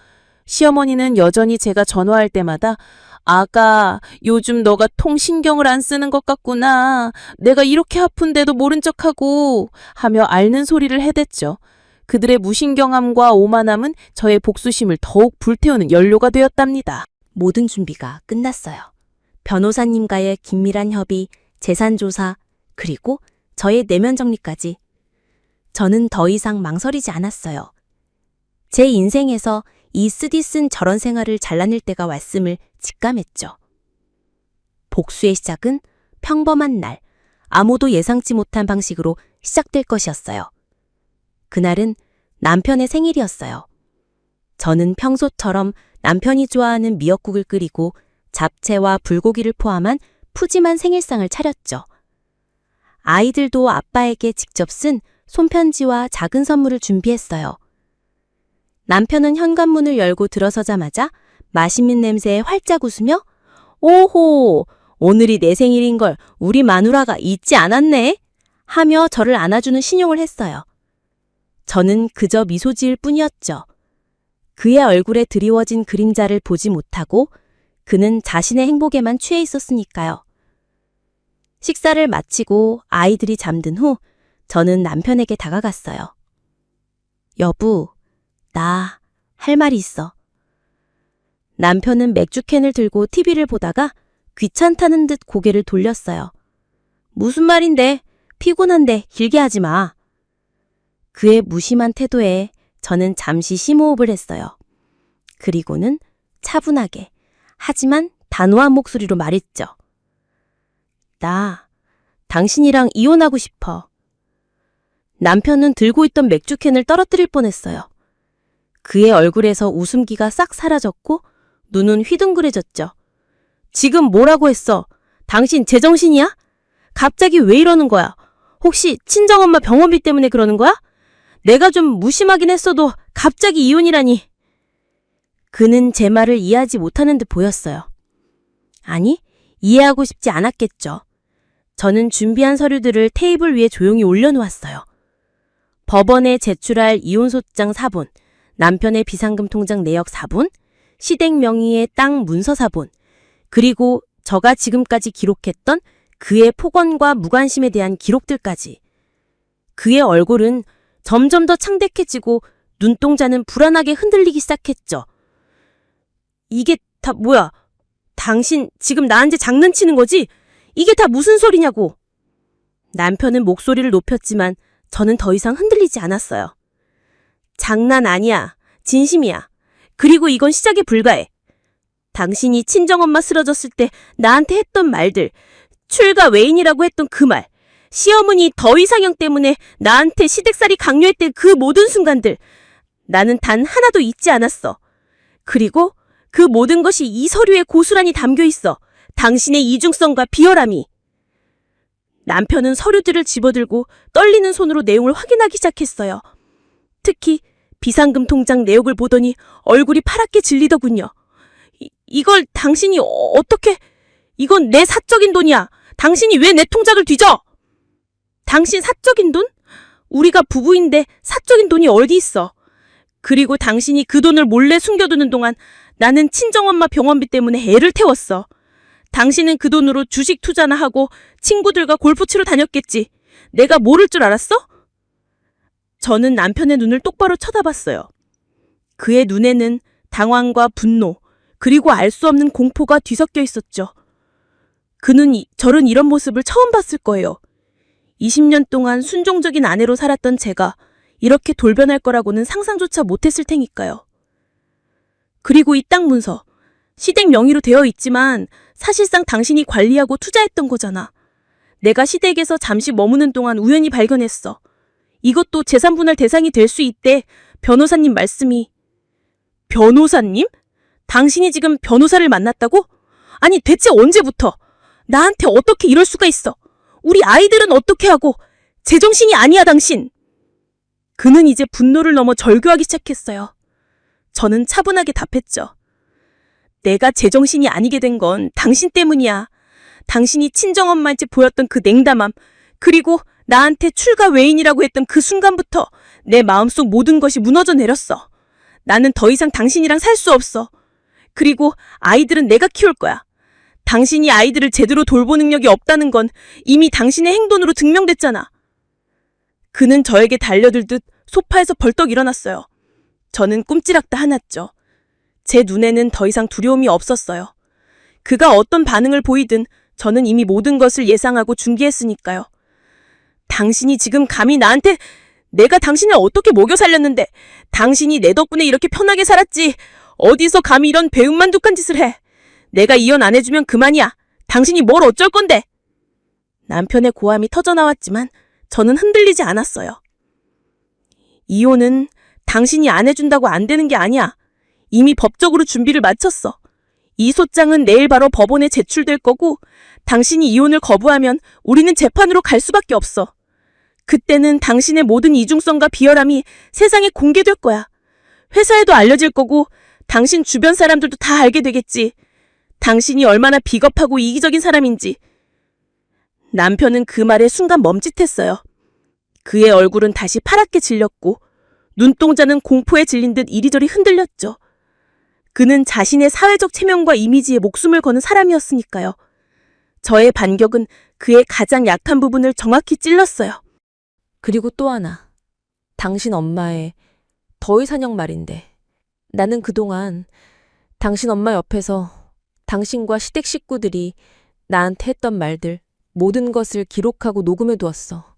시어머니는 여전히 제가 전화할 때마다 아가 요즘 너가 통신경을 안 쓰는 것 같구나. 내가 이렇게 아픈데도 모른 척하고 하며 앓는 소리를 해댔죠. 그들의 무신경함과 오만함은 저의 복수심을 더욱 불태우는 연료가 되었답니다. 모든 준비가 끝났어요. 변호사님과의 긴밀한 협의, 재산 조사, 그리고 저의 내면 정리까지. 저는 더 이상 망설이지 않았어요. 제 인생에서 이 쓰디쓴 저런 생활을 잘라낼 때가 왔음을 직감했죠. 복수의 시작은 평범한 날, 아무도 예상치 못한 방식으로 시작될 것이었어요. 그날은 남편의 생일이었어요. 저는 평소처럼 남편이 좋아하는 미역국을 끓이고 잡채와 불고기를 포함한 푸짐한 생일상을 차렸죠. 아이들도 아빠에게 직접 쓴 손편지와 작은 선물을 준비했어요. 남편은 현관문을 열고 들어서자마자 맛있는 냄새에 활짝 웃으며 오호, 오늘이 내 생일인걸 우리 마누라가 잊지 않았네 하며 저를 안아주는 신용을 했어요. 저는 그저 미소 지을 뿐이었죠. 그의 얼굴에 드리워진 그림자를 보지 못하고 그는 자신의 행복에만 취해 있었으니까요. 식사를 마치고 아이들이 잠든 후 저는 남편에게 다가갔어요. 여보, 나 할 말이 있어. 남편은 맥주캔을 들고 TV를 보다가 귀찮다는 듯 고개를 돌렸어요. 무슨 말인데? 피곤한데 길게 하지 마. 그의 무심한 태도에 저는 잠시 심호흡을 했어요. 그리고는 차분하게 하지만 단호한 목소리로 말했죠. 나 당신이랑 이혼하고 싶어. 남편은 들고 있던 맥주캔을 떨어뜨릴 뻔했어요. 그의 얼굴에서 웃음기가 싹 사라졌고 눈은 휘둥그레졌죠. 지금 뭐라고 했어? 당신 제정신이야? 갑자기 왜 이러는 거야? 혹시 친정엄마 병원비 때문에 그러는 거야? 내가 좀 무심하긴 했어도 갑자기 이혼이라니. 그는 제 말을 이해하지 못하는 듯 보였어요. 아니, 이해하고 싶지 않았겠죠. 저는 준비한 서류들을 테이블 위에 조용히 올려놓았어요. 법원에 제출할 이혼소장 사본, 남편의 비상금 통장 내역 사본, 시댁 명의의 땅 문서 사본, 그리고 저가 지금까지 기록했던 그의 폭언과 무관심에 대한 기록들까지. 그의 얼굴은 점점 더 창백해지고 눈동자는 불안하게 흔들리기 시작했죠. 이게 다 뭐야? 당신 지금 나한테 장난치는 거지? 이게 다 무슨 소리냐고. 남편은 목소리를 높였지만 저는 더 이상 흔들리지 않았어요. 장난 아니야. 진심이야. 그리고 이건 시작에 불과해. 당신이 친정엄마 쓰러졌을 때 나한테 했던 말들, 출가 외인이라고 했던 그 말, 시어머니 더이상형 때문에 나한테 시댁살이 강요했던 그 모든 순간들, 나는 단 하나도 잊지 않았어. 그리고 그 모든 것이 이 서류에 고스란히 담겨 있어. 당신의 이중성과 비열함이. 남편은 서류들을 집어들고 떨리는 손으로 내용을 확인하기 시작했어요. 특히 비상금 통장 내역을 보더니 얼굴이 파랗게 질리더군요. 이걸 당신이 어떻게... 이건 내 사적인 돈이야. 당신이 왜 내 통장을 뒤져? 당신 사적인 돈? 우리가 부부인데 사적인 돈이 어디 있어? 그리고 당신이 그 돈을 몰래 숨겨두는 동안 나는 친정엄마 병원비 때문에 애를 태웠어. 당신은 그 돈으로 주식 투자나 하고 친구들과 골프 치러 다녔겠지. 내가 모를 줄 알았어? 저는 남편의 눈을 똑바로 쳐다봤어요. 그의 눈에는 당황과 분노, 그리고 알 수 없는 공포가 뒤섞여 있었죠. 그는 저런 이런 모습을 처음 봤을 거예요. 20년 동안 순종적인 아내로 살았던 제가 이렇게 돌변할 거라고는 상상조차 못했을 테니까요. 그리고 이 땅 문서, 시댁 명의로 되어 있지만 사실상 당신이 관리하고 투자했던 거잖아. 내가 시댁에서 잠시 머무는 동안 우연히 발견했어. 이것도 재산분할 대상이 될 수 있대. 변호사님 말씀이. 변호사님? 당신이 지금 변호사를 만났다고? 아니 대체 언제부터? 나한테 어떻게 이럴 수가 있어? 우리 아이들은 어떻게 하고? 제정신이 아니야 당신. 그는 이제 분노를 넘어 절규하기 시작했어요. 저는 차분하게 답했죠. 내가 제정신이 아니게 된 건 당신 때문이야. 당신이 친정엄마한테 보였던 그 냉담함, 그리고 나한테 출가 외인이라고 했던 그 순간부터 내 마음속 모든 것이 무너져 내렸어. 나는 더 이상 당신이랑 살 수 없어. 그리고 아이들은 내가 키울 거야. 당신이 아이들을 제대로 돌볼 능력이 없다는 건 이미 당신의 행동으로 증명됐잖아. 그는 저에게 달려들듯 소파에서 벌떡 일어났어요. 저는 꿈찌락다 화났죠. 제 눈에는 더 이상 두려움이 없었어요. 그가 어떤 반응을 보이든 저는 이미 모든 것을 예상하고 준비했으니까요. 당신이 지금 감히 나한테... 내가 당신을 어떻게 먹여 살렸는데 당신이 내 덕분에 이렇게 편하게 살았지. 어디서 감히 이런 배은만두한 짓을 해. 내가 이혼 안 해주면 그만이야. 당신이 뭘 어쩔 건데. 남편의 고함이 터져나왔지만 저는 흔들리지 않았어요. 이혼은 당신이 안 해준다고 안 되는 게 아니야. 이미 법적으로 준비를 마쳤어. 이 소장은 내일 바로 법원에 제출될 거고 당신이 이혼을 거부하면 우리는 재판으로 갈 수밖에 없어. 그때는 당신의 모든 이중성과 비열함이 세상에 공개될 거야. 회사에도 알려질 거고 당신 주변 사람들도 다 알게 되겠지. 당신이 얼마나 비겁하고 이기적인 사람인지. 남편은 그 말에 순간 멈칫했어요. 그의 얼굴은 다시 파랗게 질렸고 눈동자는 공포에 질린 듯 이리저리 흔들렸죠. 그는 자신의 사회적 체면과 이미지에 목숨을 거는 사람이었으니까요. 저의 반격은 그의 가장 약한 부분을 정확히 찔렀어요. 그리고 또 하나. 당신 엄마의 더이상형 말인데. 나는 그동안 당신 엄마 옆에서 당신과 시댁 식구들이 나한테 했던 말들 모든 것을 기록하고 녹음해 두었어.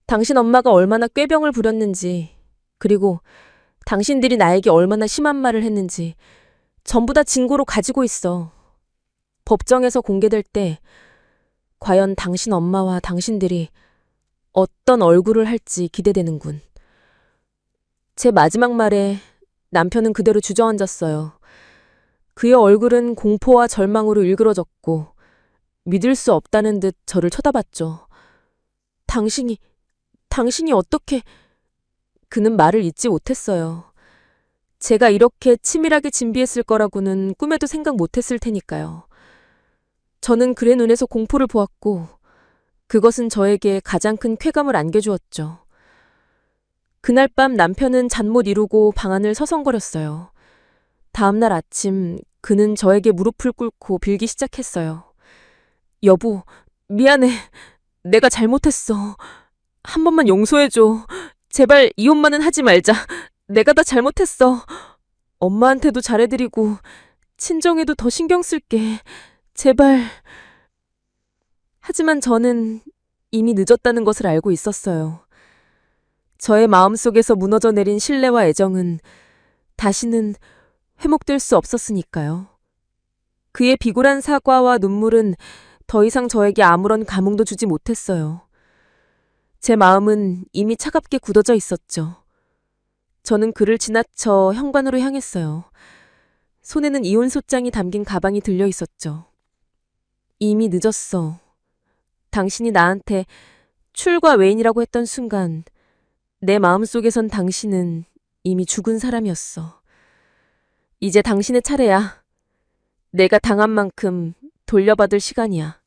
당신 엄마가 얼마나 꾀병을 부렸는지, 그리고 당신들이 나에게 얼마나 심한 말을 했는지 전부 다 증거로 가지고 있어. 법정에서 공개될 때 과연 당신 엄마와 당신들이 어떤 얼굴을 할지 기대되는군. 제 마지막 말에 남편은 그대로 주저앉았어요. 그의 얼굴은 공포와 절망으로 일그러졌고 믿을 수 없다는 듯 저를 쳐다봤죠. 당신이 어떻게... 그는 말을 잇지 못했어요. 제가 이렇게 치밀하게 진비했을 거라고는 꿈에도 생각 못했을 테니까요. 저는 그의 눈에서 공포를 보았고 그것은 저에게 가장 큰 쾌감을 안겨주었죠. 그날 밤 남편은 잠 못 이루고 방 안을 서성거렸어요. 다음날 아침 그는 저에게 무릎을 꿇고 빌기 시작했어요. 여보, 미안해. 내가 잘못했어. 한 번만 용서해줘. 제발 이혼만은 하지 말자. 내가 다 잘못했어. 엄마한테도 잘해드리고 친정에도 더 신경 쓸게. 제발. 하지만 저는 이미 늦었다는 것을 알고 있었어요. 저의 마음속에서 무너져 내린 신뢰와 애정은 다시는 회복될 수 없었으니까요. 그의 비굴한 사과와 눈물은 더 이상 저에게 아무런 감흥도 주지 못했어요. 제 마음은 이미 차갑게 굳어져 있었죠. 저는 그를 지나쳐 현관으로 향했어요. 손에는 이혼 소장이 담긴 가방이 들려 있었죠. 이미 늦었어. 당신이 나한테 출과 외인이라고 했던 순간 내 마음속에선 당신은 이미 죽은 사람이었어. 이제 당신의 차례야. 내가 당한 만큼 돌려받을 시간이야.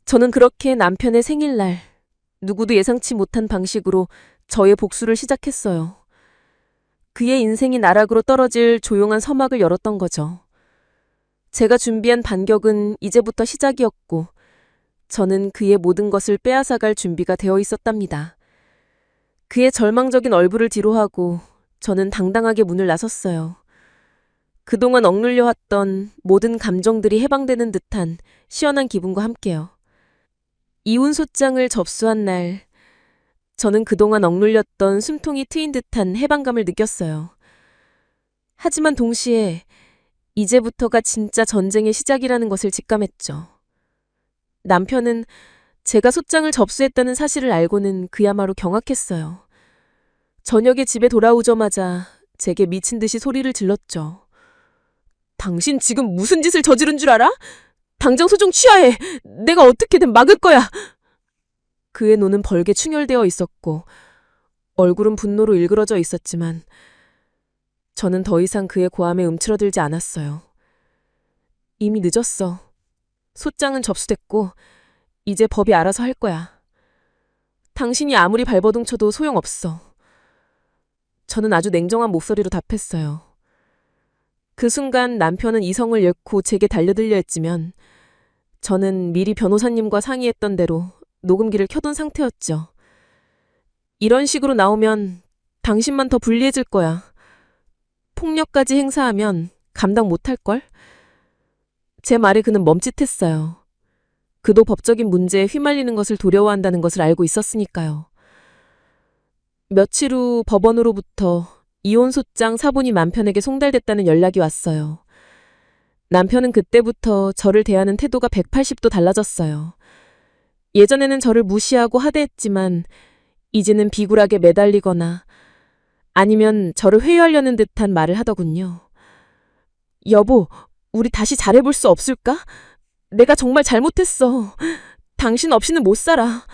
저는 그렇게 남편의 생일날 누구도 예상치 못한 방식으로 저의 복수를 시작했어요. 그의 인생이 나락으로 떨어질 조용한 서막을 열었던 거죠. 제가 준비한 반격은 이제부터 시작이었고 저는 그의 모든 것을 빼앗아갈 준비가 되어 있었답니다. 그의 절망적인 얼굴을 뒤로하고 저는 당당하게 문을 나섰어요. 그동안 억눌려 왔던 모든 감정들이 해방되는 듯한 시원한 기분과 함께요. 이혼 소장을 접수한 날, 저는 그동안 억눌렸던 숨통이 트인 듯한 해방감을 느꼈어요. 하지만 동시에 이제부터가 진짜 전쟁의 시작이라는 것을 직감했죠. 남편은 제가 소장을 접수했다는 사실을 알고는 그야말로 경악했어요. 저녁에 집에 돌아오자마자 제게 미친 듯이 소리를 질렀죠. 당신 지금 무슨 짓을 저지른 줄 알아? 당장 소송 취하해. 내가 어떻게든 막을 거야. 그의 눈은 벌게 충혈되어 있었고 얼굴은 분노로 일그러져 있었지만 저는 더 이상 그의 고함에 움츠러들지 않았어요. 이미 늦었어. 소장은 접수됐고 이제 법이 알아서 할 거야. 당신이 아무리 발버둥 쳐도 소용없어. 저는 아주 냉정한 목소리로 답했어요. 그 순간 남편은 이성을 잃고 제게 달려들려 했지만 저는 미리 변호사님과 상의했던 대로 녹음기를 켜둔 상태였죠. 이런 식으로 나오면 당신만 더 불리해질 거야. 폭력까지 행사하면 감당 못할걸? 제 말에 그는 멈칫했어요. 그도 법적인 문제에 휘말리는 것을 두려워한다는 것을 알고 있었으니까요. 며칠 후 법원으로부터 이혼 소장 사본이 남편에게 송달됐다는 연락이 왔어요. 남편은 그때부터 저를 대하는 태도가 180도 달라졌어요. 예전에는 저를 무시하고 하대했지만 이제는 비굴하게 매달리거나 아니면 저를 회유하려는 듯한 말을 하더군요. 여보, 우리 다시 잘해볼 수 없을까? 내가 정말 잘못했어. 당신 없이는 못 살아.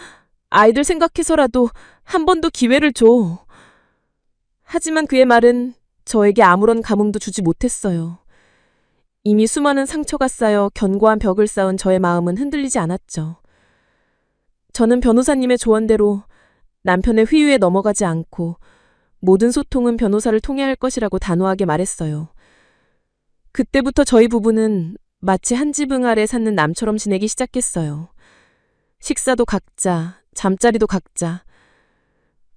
아이들 생각해서라도 한 번 더 기회를 줘. 하지만 그의 말은 저에게 아무런 감흥도 주지 못했어요. 이미 수많은 상처가 쌓여 견고한 벽을 쌓은 저의 마음은 흔들리지 않았죠. 저는 변호사님의 조언대로 남편의 회유에 넘어가지 않고 모든 소통은 변호사를 통해 할 것이라고 단호하게 말했어요. 그때부터 저희 부부는 마치 한 지붕 아래 사는 남처럼 지내기 시작했어요. 식사도 각자, 잠자리도 각자.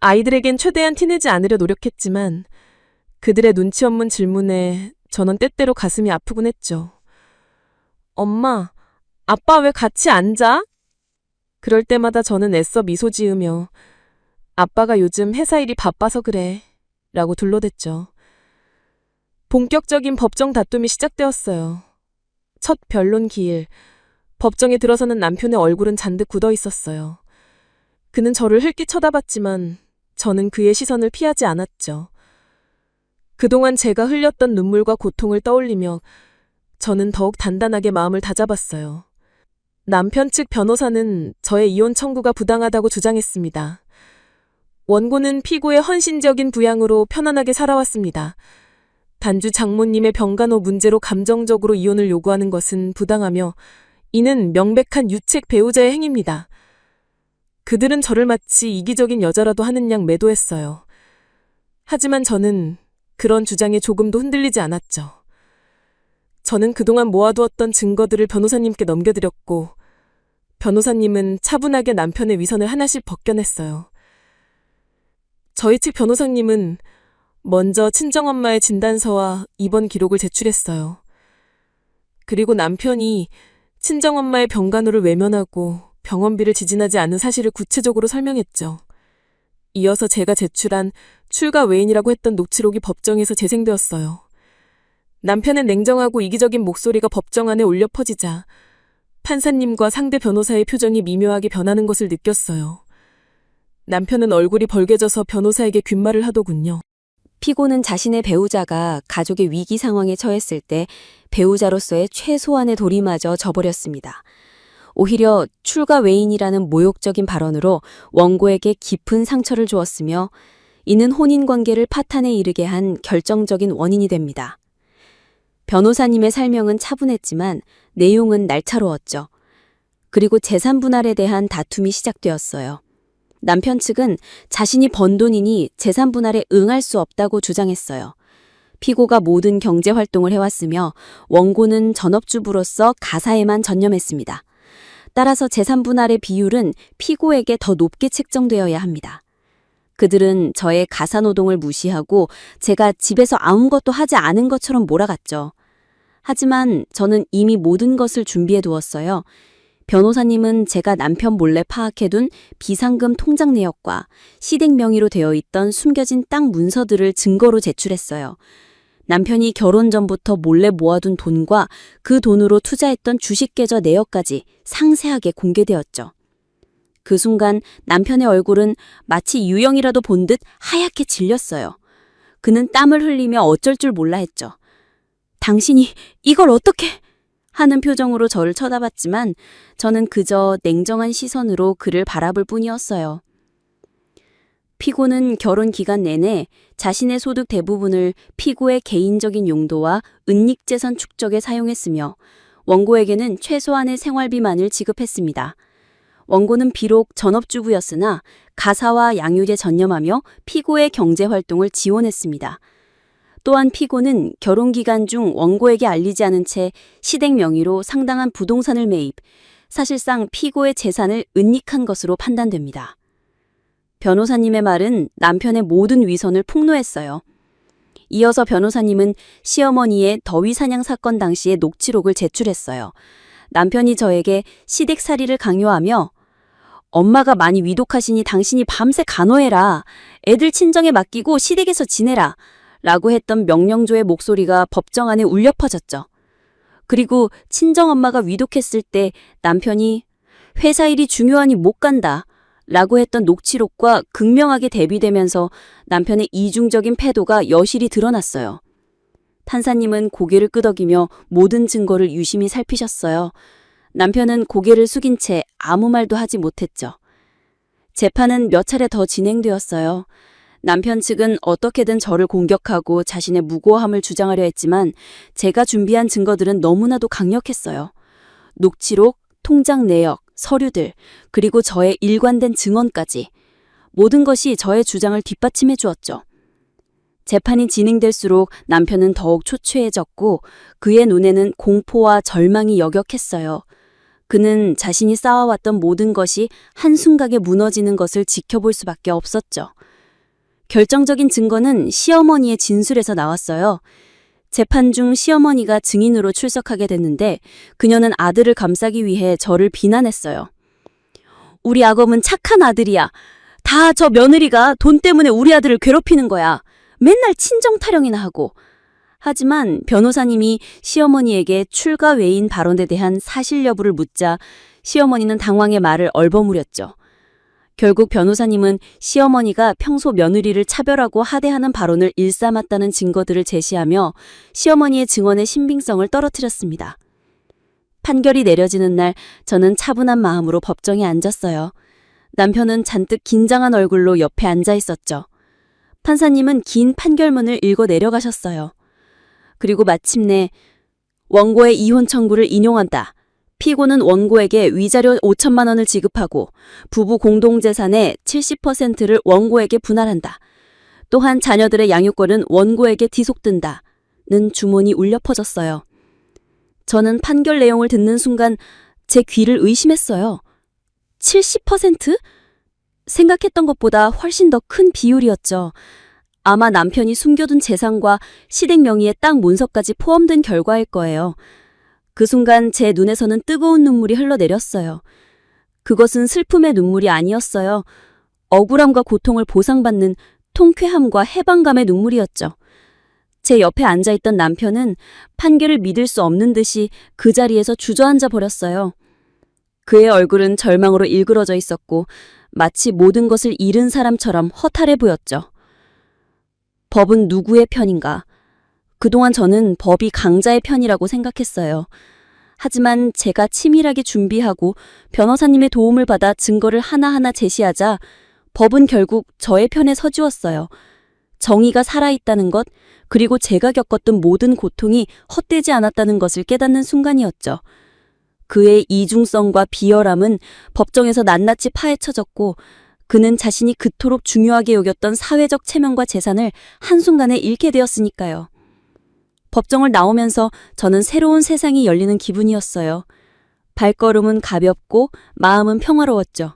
아이들에겐 최대한 티내지 않으려 노력했지만 그들의 눈치 없는 질문에 저는 때때로 가슴이 아프곤 했죠. 엄마, 아빠 왜 같이 안 자? 그럴 때마다 저는 애써 미소 지으며 아빠가 요즘 회사 일이 바빠서 그래 라고 둘러댔죠. 본격적인 법정 다툼이 시작되었어요. 첫 변론 기일, 법정에 들어서는 남편의 얼굴은 잔뜩 굳어 있었어요. 그는 저를 흘낏 쳐다봤지만 저는 그의 시선을 피하지 않았죠. 그동안 제가 흘렸던 눈물과 고통을 떠올리며 저는 더욱 단단하게 마음을 다잡았어요. 남편 측 변호사는 저의 이혼 청구가 부당하다고 주장했습니다. 원고는 피고의 헌신적인 부양으로 편안하게 살아왔습니다. 단주 장모님의 병간호 문제로 감정적으로 이혼을 요구하는 것은 부당하며 이는 명백한 유책 배우자의 행위입니다. 그들은 저를 마치 이기적인 여자라도 하는 양 매도했어요. 하지만 저는 그런 주장에 조금도 흔들리지 않았죠. 저는 그동안 모아두었던 증거들을 변호사님께 넘겨드렸고 변호사님은 차분하게 남편의 위선을 하나씩 벗겨냈어요. 저희 측 변호사님은 먼저 친정엄마의 진단서와 입원 기록을 제출했어요. 그리고 남편이 친정엄마의 병간호를 외면하고 병원비를 지진하지 않은 사실을 구체적으로 설명했죠. 이어서 제가 제출한 출가 외인이라고 했던 녹취록이 법정에서 재생되었어요. 남편의 냉정하고 이기적인 목소리가 법정 안에 울려 퍼지자 판사님과 상대 변호사의 표정이 미묘하게 변하는 것을 느꼈어요. 남편은 얼굴이 벌개져서 변호사에게 귓말을 하더군요. 피고는 자신의 배우자가 가족의 위기 상황에 처했을 때 배우자로서의 최소한의 도리마저 저버렸습니다. 오히려 출가 외인이라는 모욕적인 발언으로 원고에게 깊은 상처를 주었으며 이는 혼인관계를 파탄에 이르게 한 결정적인 원인이 됩니다. 변호사님의 설명은 차분했지만 내용은 날카로웠죠. 그리고 재산 분할에 대한 다툼이 시작되었어요. 남편 측은 자신이 번 돈이니 재산 분할에 응할 수 없다고 주장했어요. 피고가 모든 경제 활동을 해왔으며 원고는 전업주부로서 가사에만 전념했습니다. 따라서 재산 분할의 비율은 피고에게 더 높게 책정되어야 합니다. 그들은 저의 가사 노동을 무시하고 제가 집에서 아무것도 하지 않은 것처럼 몰아갔죠. 하지만 저는 이미 모든 것을 준비해 두었어요. 변호사님은 제가 남편 몰래 파악해둔 비상금 통장 내역과 시댁 명의로 되어 있던 숨겨진 땅 문서들을 증거로 제출했어요. 남편이 결혼 전부터 몰래 모아둔 돈과 그 돈으로 투자했던 주식 계좌 내역까지 상세하게 공개되었죠. 그 순간 남편의 얼굴은 마치 유령이라도 본 듯 하얗게 질렸어요. 그는 땀을 흘리며 어쩔 줄 몰라 했죠. 당신이 이걸 어떻게... 하는 표정으로 저를 쳐다봤지만 저는 그저 냉정한 시선으로 그를 바라볼 뿐이었어요. 피고는 결혼 기간 내내 자신의 소득 대부분을 피고의 개인적인 용도와 은닉재산 축적에 사용했으며 원고에게는 최소한의 생활비만을 지급했습니다. 원고는 비록 전업주부였으나 가사와 양육에 전념하며 피고의 경제활동을 지원했습니다. 또한 피고는 결혼 기간 중 원고에게 알리지 않은 채 시댁 명의로 상당한 부동산을 매입, 사실상 피고의 재산을 은닉한 것으로 판단됩니다. 변호사님의 말은 남편의 모든 위선을 폭로했어요. 이어서 변호사님은 시어머니의 더위 사냥 사건 당시의 녹취록을 제출했어요. 남편이 저에게 시댁살이를 강요하며 엄마가 많이 위독하시니 당신이 밤새 간호해라. 애들 친정에 맡기고 시댁에서 지내라. 라고 했던 명령조의 목소리가 법정 안에 울려 퍼졌죠. 그리고 친정엄마가 위독했을 때 남편이 회사 일이 중요하니 못 간다 라고 했던 녹취록과 극명하게 대비되면서 남편의 이중적인 패도가 여실히 드러났어요. 판사님은 고개를 끄덕이며 모든 증거를 유심히 살피셨어요. 남편은 고개를 숙인 채 아무 말도 하지 못했죠. 재판은 몇 차례 더 진행되었어요. 남편 측은 어떻게든 저를 공격하고 자신의 무고함을 주장하려 했지만 제가 준비한 증거들은 너무나도 강력했어요. 녹취록, 통장 내역, 서류들, 그리고 저의 일관된 증언까지 모든 것이 저의 주장을 뒷받침해 주었죠. 재판이 진행될수록 남편은 더욱 초췌해졌고 그의 눈에는 공포와 절망이 역역했어요. 그는 자신이 쌓아왔던 모든 것이 한순간에 무너지는 것을 지켜볼 수밖에 없었죠. 결정적인 증거는 시어머니의 진술에서 나왔어요. 재판 중 시어머니가 증인으로 출석하게 됐는데 그녀는 아들을 감싸기 위해 저를 비난했어요. 우리 아검은 착한 아들이야. 다 저 며느리가 돈 때문에 우리 아들을 괴롭히는 거야. 맨날 친정 타령이나 하고. 하지만 변호사님이 시어머니에게 출가 외인 발언에 대한 사실 여부를 묻자 시어머니는 당황해 말을 얼버무렸죠. 결국 변호사님은 시어머니가 평소 며느리를 차별하고 하대하는 발언을 일삼았다는 증거들을 제시하며 시어머니의 증언의 신빙성을 떨어뜨렸습니다. 판결이 내려지는 날 저는 차분한 마음으로 법정에 앉았어요. 남편은 잔뜩 긴장한 얼굴로 옆에 앉아 있었죠. 판사님은 긴 판결문을 읽어 내려가셨어요. 그리고 마침내 원고의 이혼 청구를 인용한다. 피고는 원고에게 위자료 5천만 원을 지급하고 부부 공동재산의 70%를 원고에게 분할한다. 또한 자녀들의 양육권은 원고에게 뒤속된다. 는 주문이 울려 퍼졌어요. 저는 판결 내용을 듣는 순간 제 귀를 의심했어요. 70%? 생각했던 것보다 훨씬 더 큰 비율이었죠. 아마 남편이 숨겨둔 재산과 시댁 명의의 땅 문서까지 포함된 결과일 거예요. 그 순간 제 눈에서는 뜨거운 눈물이 흘러내렸어요. 그것은 슬픔의 눈물이 아니었어요. 억울함과 고통을 보상받는 통쾌함과 해방감의 눈물이었죠. 제 옆에 앉아있던 남편은 판결을 믿을 수 없는 듯이 그 자리에서 주저앉아 버렸어요. 그의 얼굴은 절망으로 일그러져 있었고 마치 모든 것을 잃은 사람처럼 허탈해 보였죠. 법은 누구의 편인가? 그동안 저는 법이 강자의 편이라고 생각했어요. 하지만 제가 치밀하게 준비하고 변호사님의 도움을 받아 증거를 하나하나 제시하자 법은 결국 저의 편에 서주었어요. 정의가 살아있다는 것, 그리고 제가 겪었던 모든 고통이 헛되지 않았다는 것을 깨닫는 순간이었죠. 그의 이중성과 비열함은 법정에서 낱낱이 파헤쳐졌고 그는 자신이 그토록 중요하게 여겼던 사회적 체면과 재산을 한순간에 잃게 되었으니까요. 법정을 나오면서 저는 새로운 세상이 열리는 기분이었어요. 발걸음은 가볍고 마음은 평화로웠죠.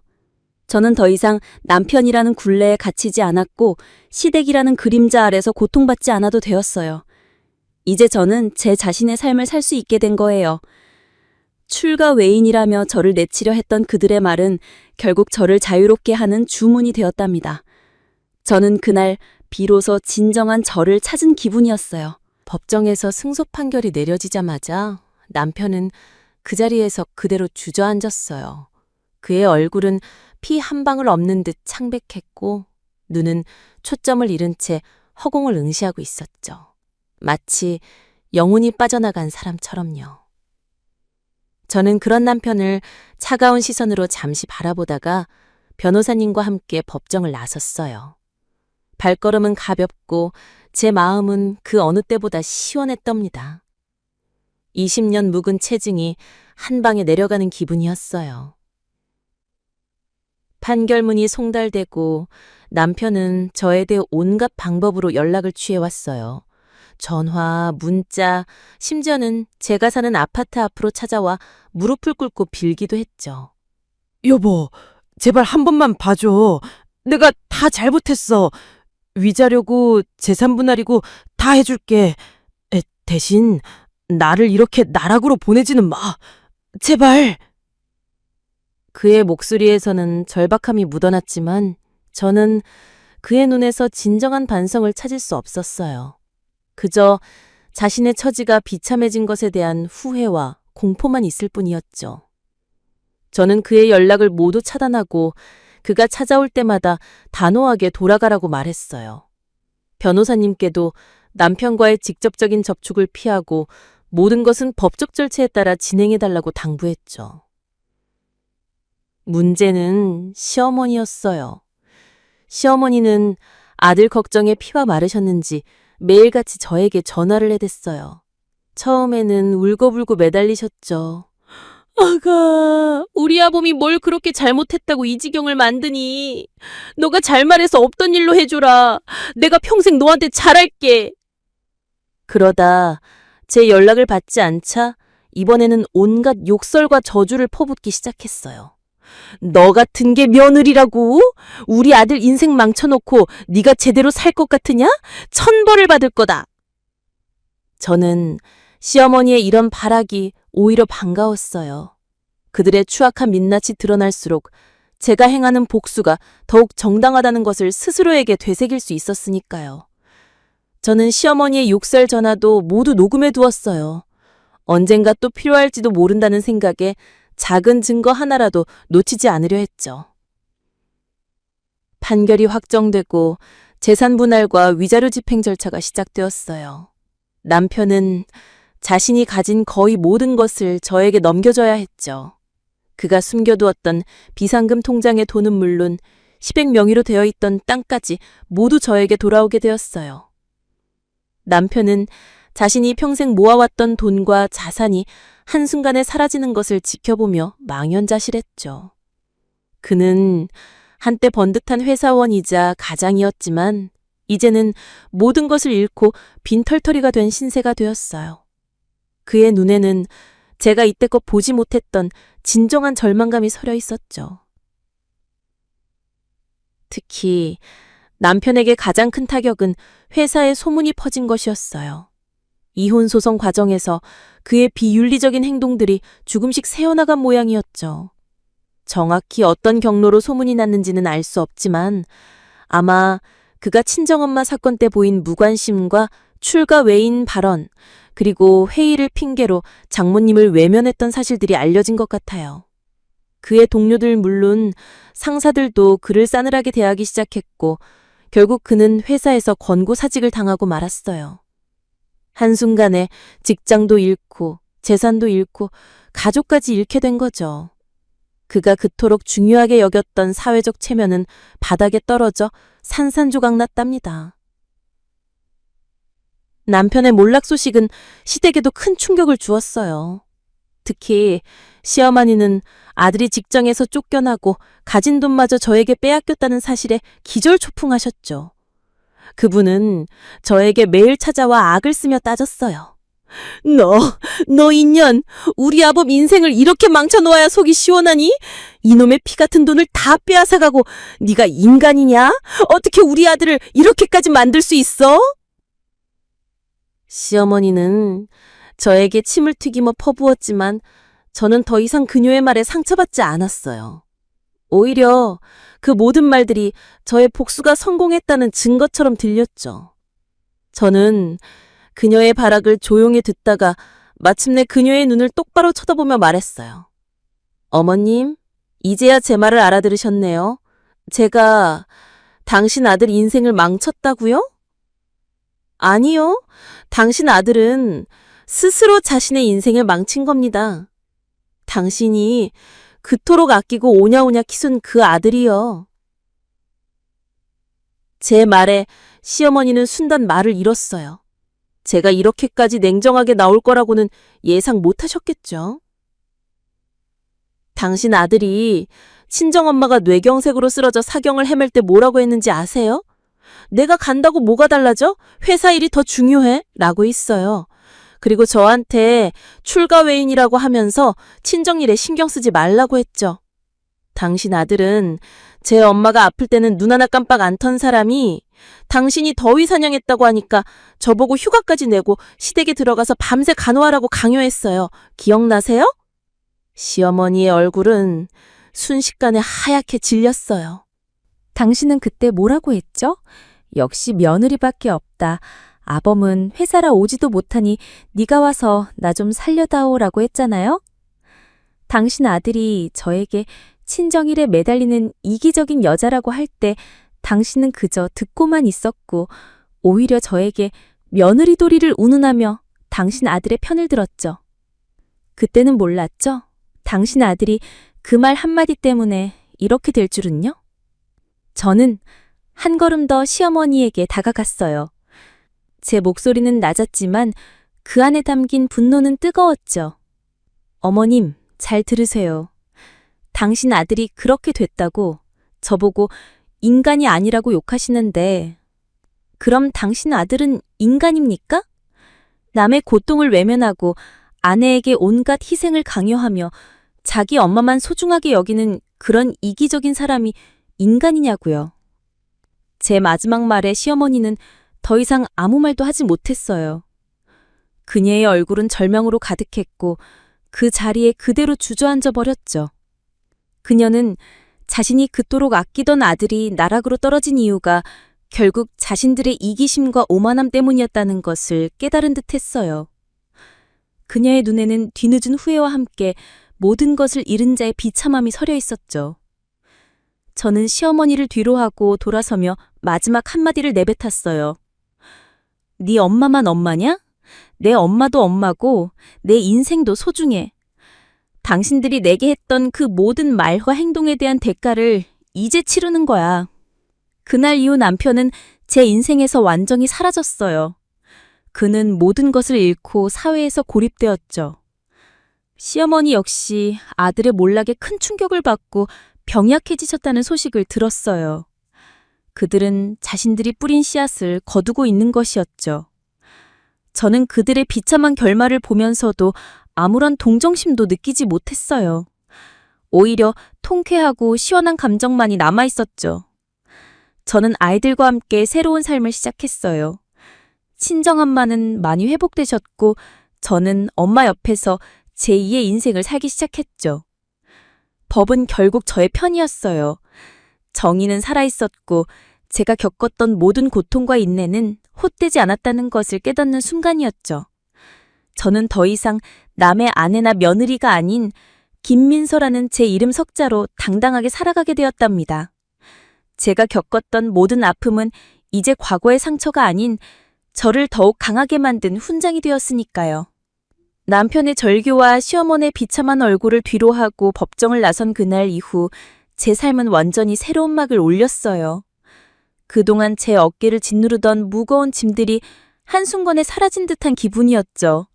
저는 더 이상 남편이라는 굴레에 갇히지 않았고 시댁이라는 그림자 아래서 고통받지 않아도 되었어요. 이제 저는 제 자신의 삶을 살 수 있게 된 거예요. 출가 외인이라며 저를 내치려 했던 그들의 말은 결국 저를 자유롭게 하는 주문이 되었답니다. 저는 그날 비로소 진정한 저를 찾은 기분이었어요. 법정에서 승소 판결이 내려지자마자 남편은 그 자리에서 그대로 주저앉았어요. 그의 얼굴은 피 한 방울 없는 듯 창백했고 눈은 초점을 잃은 채 허공을 응시하고 있었죠. 마치 영혼이 빠져나간 사람처럼요. 저는 그런 남편을 차가운 시선으로 잠시 바라보다가 변호사님과 함께 법정을 나섰어요. 발걸음은 가볍고 제 마음은 그 어느 때보다 시원했답니다. 20년 묵은 체증이 한 방에 내려가는 기분이었어요. 판결문이 송달되고 남편은 저에 대해 온갖 방법으로 연락을 취해왔어요. 전화, 문자, 심지어는 제가 사는 아파트 앞으로 찾아와 무릎을 꿇고 빌기도 했죠. 여보, 제발 한 번만 봐줘. 내가 다 잘못했어. 위자료고 재산 분할이고 다 해줄게. 대신 나를 이렇게 나락으로 보내지는 마. 제발. 그의 목소리에서는 절박함이 묻어났지만 저는 그의 눈에서 진정한 반성을 찾을 수 없었어요. 그저 자신의 처지가 비참해진 것에 대한 후회와 공포만 있을 뿐이었죠. 저는 그의 연락을 모두 차단하고 그가 찾아올 때마다 단호하게 돌아가라고 말했어요. 변호사님께도 남편과의 직접적인 접촉을 피하고 모든 것은 법적 절차에 따라 진행해달라고 당부했죠. 문제는 시어머니였어요. 시어머니는 아들 걱정에 피가 마르셨는지 매일같이 저에게 전화를 해댔어요. 처음에는 울고불고 매달리셨죠. 아가, 우리 아범이 뭘 그렇게 잘못했다고 이 지경을 만드니. 너가 잘 말해서 없던 일로 해줘라. 내가 평생 너한테 잘할게. 그러다 제 연락을 받지 않자 이번에는 온갖 욕설과 저주를 퍼붓기 시작했어요. 너 같은 게 며느리라고? 우리 아들 인생 망쳐놓고 네가 제대로 살 것 같으냐? 천벌을 받을 거다. 저는 시어머니의 이런 발악이 오히려 반가웠어요. 그들의 추악한 민낯이 드러날수록 제가 행하는 복수가 더욱 정당하다는 것을 스스로에게 되새길 수 있었으니까요. 저는 시어머니의 욕설 전화도 모두 녹음해 두었어요. 언젠가 또 필요할지도 모른다는 생각에 작은 증거 하나라도 놓치지 않으려 했죠. 판결이 확정되고 재산 분할과 위자료 집행 절차가 시작되었어요. 남편은 자신이 가진 거의 모든 것을 저에게 넘겨줘야 했죠. 그가 숨겨두었던 비상금 통장의 돈은 물론 시댁 명의로 되어 있던 땅까지 모두 저에게 돌아오게 되었어요. 남편은 자신이 평생 모아왔던 돈과 자산이 한순간에 사라지는 것을 지켜보며 망연자실했죠. 그는 한때 번듯한 회사원이자 가장이었지만 이제는 모든 것을 잃고 빈털터리가 된 신세가 되었어요. 그의 눈에는 제가 이때껏 보지 못했던 진정한 절망감이 서려 있었죠. 특히 남편에게 가장 큰 타격은 회사에 소문이 퍼진 것이었어요. 이혼 소송 과정에서 그의 비윤리적인 행동들이 조금씩 새어나간 모양이었죠. 정확히 어떤 경로로 소문이 났는지는 알 수 없지만 아마 그가 친정엄마 사건 때 보인 무관심과 출가 외인 발언, 그리고 회의를 핑계로 장모님을 외면했던 사실들이 알려진 것 같아요. 그의 동료들 물론 상사들도 그를 싸늘하게 대하기 시작했고 결국 그는 회사에서 권고사직을 당하고 말았어요. 한순간에 직장도 잃고 재산도 잃고 가족까지 잃게 된 거죠. 그가 그토록 중요하게 여겼던 사회적 체면은 바닥에 떨어져 산산조각 났답니다. 남편의 몰락 소식은 시댁에도 큰 충격을 주었어요. 특히 시어머니는 아들이 직장에서 쫓겨나고 가진 돈마저 저에게 빼앗겼다는 사실에 기절초풍하셨죠. 그분은 저에게 매일 찾아와 악을 쓰며 따졌어요. 너 인연, 우리 아범 인생을 이렇게 망쳐놓아야 속이 시원하니? 이놈의 피 같은 돈을 다 빼앗아가고 네가 인간이냐? 어떻게 우리 아들을 이렇게까지 만들 수 있어? 시어머니는 저에게 침을 튀기며 퍼부었지만 저는 더 이상 그녀의 말에 상처받지 않았어요. 오히려 그 모든 말들이 저의 복수가 성공했다는 증거처럼 들렸죠. 저는 그녀의 발악을 조용히 듣다가 마침내 그녀의 눈을 똑바로 쳐다보며 말했어요. 어머님, 이제야 제 말을 알아들으셨네요. 제가 당신 아들 인생을 망쳤다고요? 아니요. 당신 아들은 스스로 자신의 인생을 망친 겁니다. 당신이 그토록 아끼고 오냐오냐 키순 그 아들이요. 제 말에 시어머니는 순간 말을 잃었어요. 제가 이렇게까지 냉정하게 나올 거라고는 예상 못 하셨겠죠. 당신 아들이 친정엄마가 뇌경색으로 쓰러져 사경을 헤맬 때 뭐라고 했는지 아세요? 내가 간다고 뭐가 달라져? 회사 일이 더 중요해? 라고 했어요. 그리고 저한테 출가 외인이라고 하면서 친정일에 신경 쓰지 말라고 했죠. 당신 아들은 제 엄마가 아플 때는 눈 하나 깜빡 안 턴 사람이 당신이 더위 사냥했다고 하니까 저보고 휴가까지 내고 시댁에 들어가서 밤새 간호하라고 강요했어요. 기억나세요? 시어머니의 얼굴은 순식간에 하얗게 질렸어요. 당신은 그때 뭐라고 했죠? 역시 며느리밖에 없다. 아범은 회사라 오지도 못하니 네가 와서 나 좀 살려다오라고 했잖아요. 당신 아들이 저에게 친정일에 매달리는 이기적인 여자라고 할 때 당신은 그저 듣고만 있었고 오히려 저에게 며느리 도리를 운운하며 당신 아들의 편을 들었죠. 그때는 몰랐죠? 당신 아들이 그 말 한마디 때문에 이렇게 될 줄은요? 저는 한 걸음 더 시어머니에게 다가갔어요. 제 목소리는 낮았지만 그 안에 담긴 분노는 뜨거웠죠. 어머님, 잘 들으세요. 당신 아들이 그렇게 됐다고 저보고 인간이 아니라고 욕하시는데 그럼 당신 아들은 인간입니까? 남의 고통을 외면하고 아내에게 온갖 희생을 강요하며 자기 엄마만 소중하게 여기는 그런 이기적인 사람이 인간이냐고요. 제 마지막 말에 시어머니는 더 이상 아무 말도 하지 못했어요. 그녀의 얼굴은 절망으로 가득했고 그 자리에 그대로 주저앉아 버렸죠. 그녀는 자신이 그토록 아끼던 아들이 나락으로 떨어진 이유가 결국 자신들의 이기심과 오만함 때문이었다는 것을 깨달은 듯 했어요. 그녀의 눈에는 뒤늦은 후회와 함께 모든 것을 잃은 자의 비참함이 서려 있었죠. 저는 시어머니를 뒤로하고 돌아서며 마지막 한마디를 내뱉었어요. 네 엄마만 엄마냐? 내 엄마도 엄마고 내 인생도 소중해. 당신들이 내게 했던 그 모든 말과 행동에 대한 대가를 이제 치르는 거야. 그날 이후 남편은 제 인생에서 완전히 사라졌어요. 그는 모든 것을 잃고 사회에서 고립되었죠. 시어머니 역시 아들의 몰락에 큰 충격을 받고 병약해지셨다는 소식을 들었어요. 그들은 자신들이 뿌린 씨앗을 거두고 있는 것이었죠. 저는 그들의 비참한 결말을 보면서도 아무런 동정심도 느끼지 못했어요. 오히려 통쾌하고 시원한 감정만이 남아있었죠. 저는 아이들과 함께 새로운 삶을 시작했어요. 친정엄마는 많이 회복되셨고 저는 엄마 옆에서 제2의 인생을 살기 시작했죠. 법은 결국 저의 편이었어요. 정의는 살아있었고 제가 겪었던 모든 고통과 인내는 헛되지 않았다는 것을 깨닫는 순간이었죠. 저는 더 이상 남의 아내나 며느리가 아닌 김민서라는 제 이름 석자로 당당하게 살아가게 되었답니다. 제가 겪었던 모든 아픔은 이제 과거의 상처가 아닌 저를 더욱 강하게 만든 훈장이 되었으니까요. 남편의 절규와 시어머니의 비참한 얼굴을 뒤로하고 법정을 나선 그날 이후 제 삶은 완전히 새로운 막을 올렸어요. 그동안 제 어깨를 짓누르던 무거운 짐들이 한순간에 사라진 듯한 기분이었죠.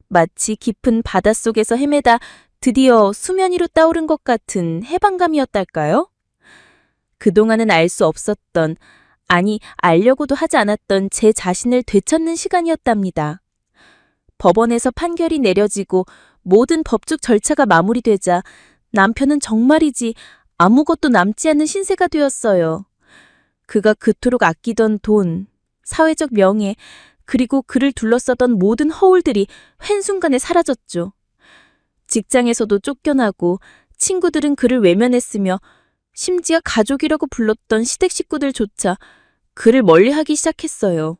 마치 깊은 바닷속에서 헤매다 드디어 수면 위로 떠오른 것 같은 해방감이었달까요? 그동안은 알 수 없었던, 아니 알려고도 하지 않았던 제 자신을 되찾는 시간이었답니다. 법원에서 판결이 내려지고 모든 법적 절차가 마무리되자 남편은 정말이지 아무것도 남지 않는 신세가 되었어요. 그가 그토록 아끼던 돈, 사회적 명예, 그리고 그를 둘러싸던 모든 허울들이 한순간에 사라졌죠. 직장에서도 쫓겨나고 친구들은 그를 외면했으며 심지어 가족이라고 불렀던 시댁 식구들조차 그를 멀리하기 시작했어요.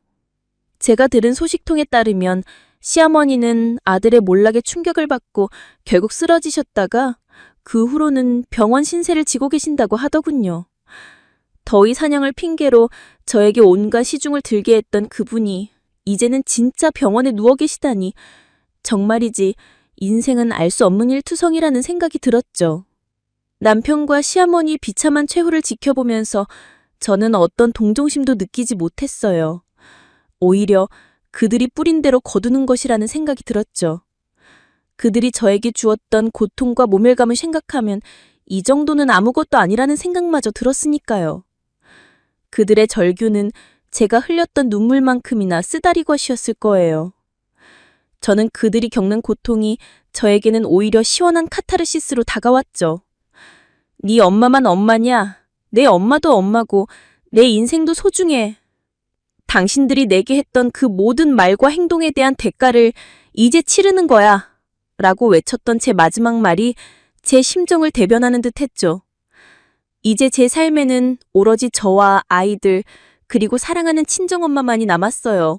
제가 들은 소식통에 따르면 시어머니는 아들의 몰락에 충격을 받고 결국 쓰러지셨다가 그 후로는 병원 신세를 지고 계신다고 하더군요. 더위 사냥을 핑계로 저에게 온갖 시중을 들게 했던 그분이 이제는 진짜 병원에 누워 계시다니 정말이지 인생은 알 수 없는 일투성이라는 생각이 들었죠. 남편과 시어머니의 비참한 최후를 지켜보면서 저는 어떤 동정심도 느끼지 못했어요. 오히려 그들이 뿌린 대로 거두는 것이라는 생각이 들었죠. 그들이 저에게 주었던 고통과 모멸감을 생각하면 이 정도는 아무것도 아니라는 생각마저 들었으니까요. 그들의 절규는 제가 흘렸던 눈물만큼이나 쓰다리 것이었을 거예요. 저는 그들이 겪는 고통이 저에게는 오히려 시원한 카타르시스로 다가왔죠. 네 엄마만 엄마냐? 내 엄마도 엄마고 내 인생도 소중해. 당신들이 내게 했던 그 모든 말과 행동에 대한 대가를 이제 치르는 거야. 라고 외쳤던 제 마지막 말이 제 심정을 대변하는 듯 했죠. 이제 제 삶에는 오로지 저와 아이들 그리고 사랑하는 친정엄마만이 남았어요.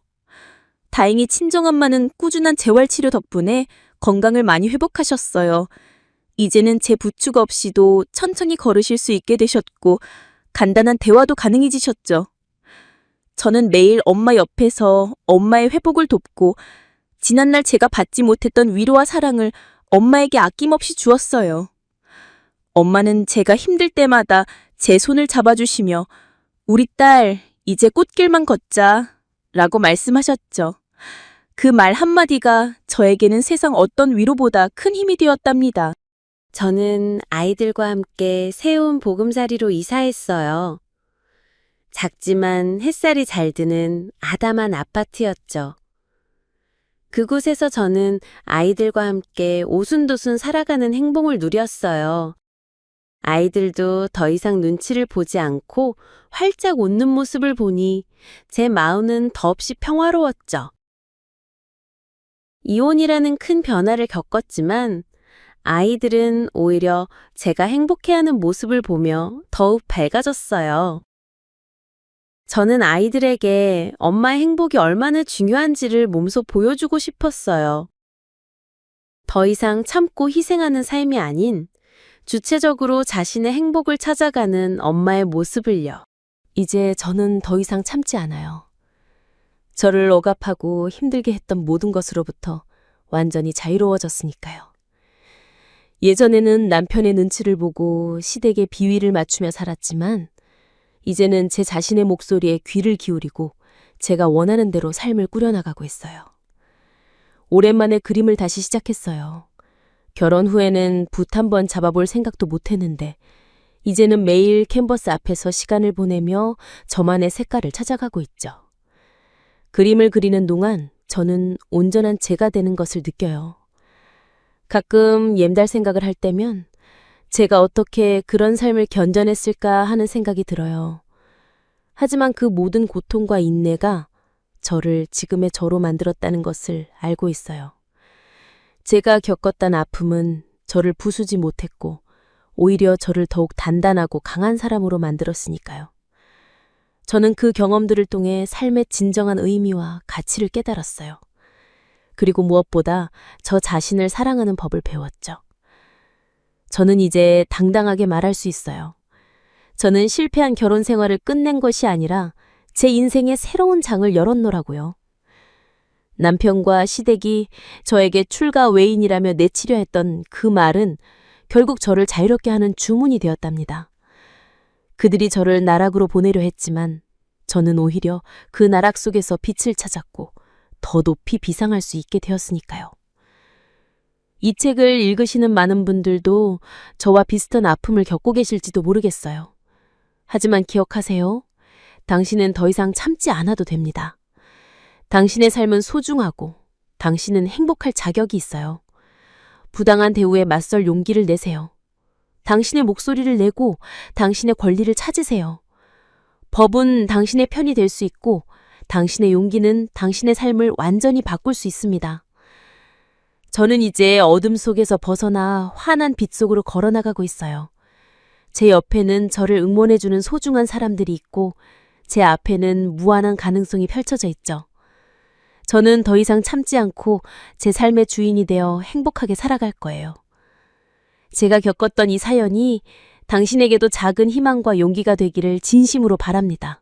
다행히 친정엄마는 꾸준한 재활치료 덕분에 건강을 많이 회복하셨어요. 이제는 제 부축 없이도 천천히 걸으실 수 있게 되셨고 간단한 대화도 가능해지셨죠. 저는 매일 엄마 옆에서 엄마의 회복을 돕고 지난날 제가 받지 못했던 위로와 사랑을 엄마에게 아낌없이 주었어요. 엄마는 제가 힘들 때마다 제 손을 잡아주시며 우리 딸 이제 꽃길만 걷자 라고 말씀하셨죠. 그 말 한마디가 저에게는 세상 어떤 위로보다 큰 힘이 되었답니다. 저는 아이들과 함께 새로운 보금자리로 이사했어요. 작지만 햇살이 잘 드는 아담한 아파트였죠. 그곳에서 저는 아이들과 함께 오순도순 살아가는 행복을 누렸어요. 아이들도 더 이상 눈치를 보지 않고 활짝 웃는 모습을 보니 제 마음은 더없이 평화로웠죠. 이혼이라는 큰 변화를 겪었지만 아이들은 오히려 제가 행복해하는 모습을 보며 더욱 밝아졌어요. 저는 아이들에게 엄마의 행복이 얼마나 중요한지를 몸소 보여주고 싶었어요. 더 이상 참고 희생하는 삶이 아닌 주체적으로 자신의 행복을 찾아가는 엄마의 모습을요. 이제 저는 더 이상 참지 않아요. 저를 억압하고 힘들게 했던 모든 것으로부터 완전히 자유로워졌으니까요. 예전에는 남편의 눈치를 보고 시댁에 비위를 맞추며 살았지만 이제는 제 자신의 목소리에 귀를 기울이고 제가 원하는 대로 삶을 꾸려나가고 있어요. 오랜만에 그림을 다시 시작했어요. 결혼 후에는 붓 한번 잡아볼 생각도 못했는데 이제는 매일 캔버스 앞에서 시간을 보내며 저만의 색깔을 찾아가고 있죠. 그림을 그리는 동안 저는 온전한 제가 되는 것을 느껴요. 가끔 옌달 생각을 할 때면 제가 어떻게 그런 삶을 견뎌냈을까 하는 생각이 들어요. 하지만 그 모든 고통과 인내가 저를 지금의 저로 만들었다는 것을 알고 있어요. 제가 겪었던 아픔은 저를 부수지 못했고 오히려 저를 더욱 단단하고 강한 사람으로 만들었으니까요. 저는 그 경험들을 통해 삶의 진정한 의미와 가치를 깨달았어요. 그리고 무엇보다 저 자신을 사랑하는 법을 배웠죠. 저는 이제 당당하게 말할 수 있어요. 저는 실패한 결혼 생활을 끝낸 것이 아니라 제 인생의 새로운 장을 열었노라고요. 남편과 시댁이 저에게 출가 외인이라며 내치려 했던 그 말은 결국 저를 자유롭게 하는 주문이 되었답니다. 그들이 저를 나락으로 보내려 했지만 저는 오히려 그 나락 속에서 빛을 찾았고 더 높이 비상할 수 있게 되었으니까요. 이 책을 읽으시는 많은 분들도 저와 비슷한 아픔을 겪고 계실지도 모르겠어요. 하지만 기억하세요. 당신은 더 이상 참지 않아도 됩니다. 당신의 삶은 소중하고 당신은 행복할 자격이 있어요. 부당한 대우에 맞설 용기를 내세요. 당신의 목소리를 내고 당신의 권리를 찾으세요. 법은 당신의 편이 될 수 있고 당신의 용기는 당신의 삶을 완전히 바꿀 수 있습니다. 저는 이제 어둠 속에서 벗어나 환한 빛 속으로 걸어나가고 있어요. 제 옆에는 저를 응원해주는 소중한 사람들이 있고 제 앞에는 무한한 가능성이 펼쳐져 있죠. 저는 더 이상 참지 않고 제 삶의 주인이 되어 행복하게 살아갈 거예요. 제가 겪었던 이 사연이 당신에게도 작은 희망과 용기가 되기를 진심으로 바랍니다.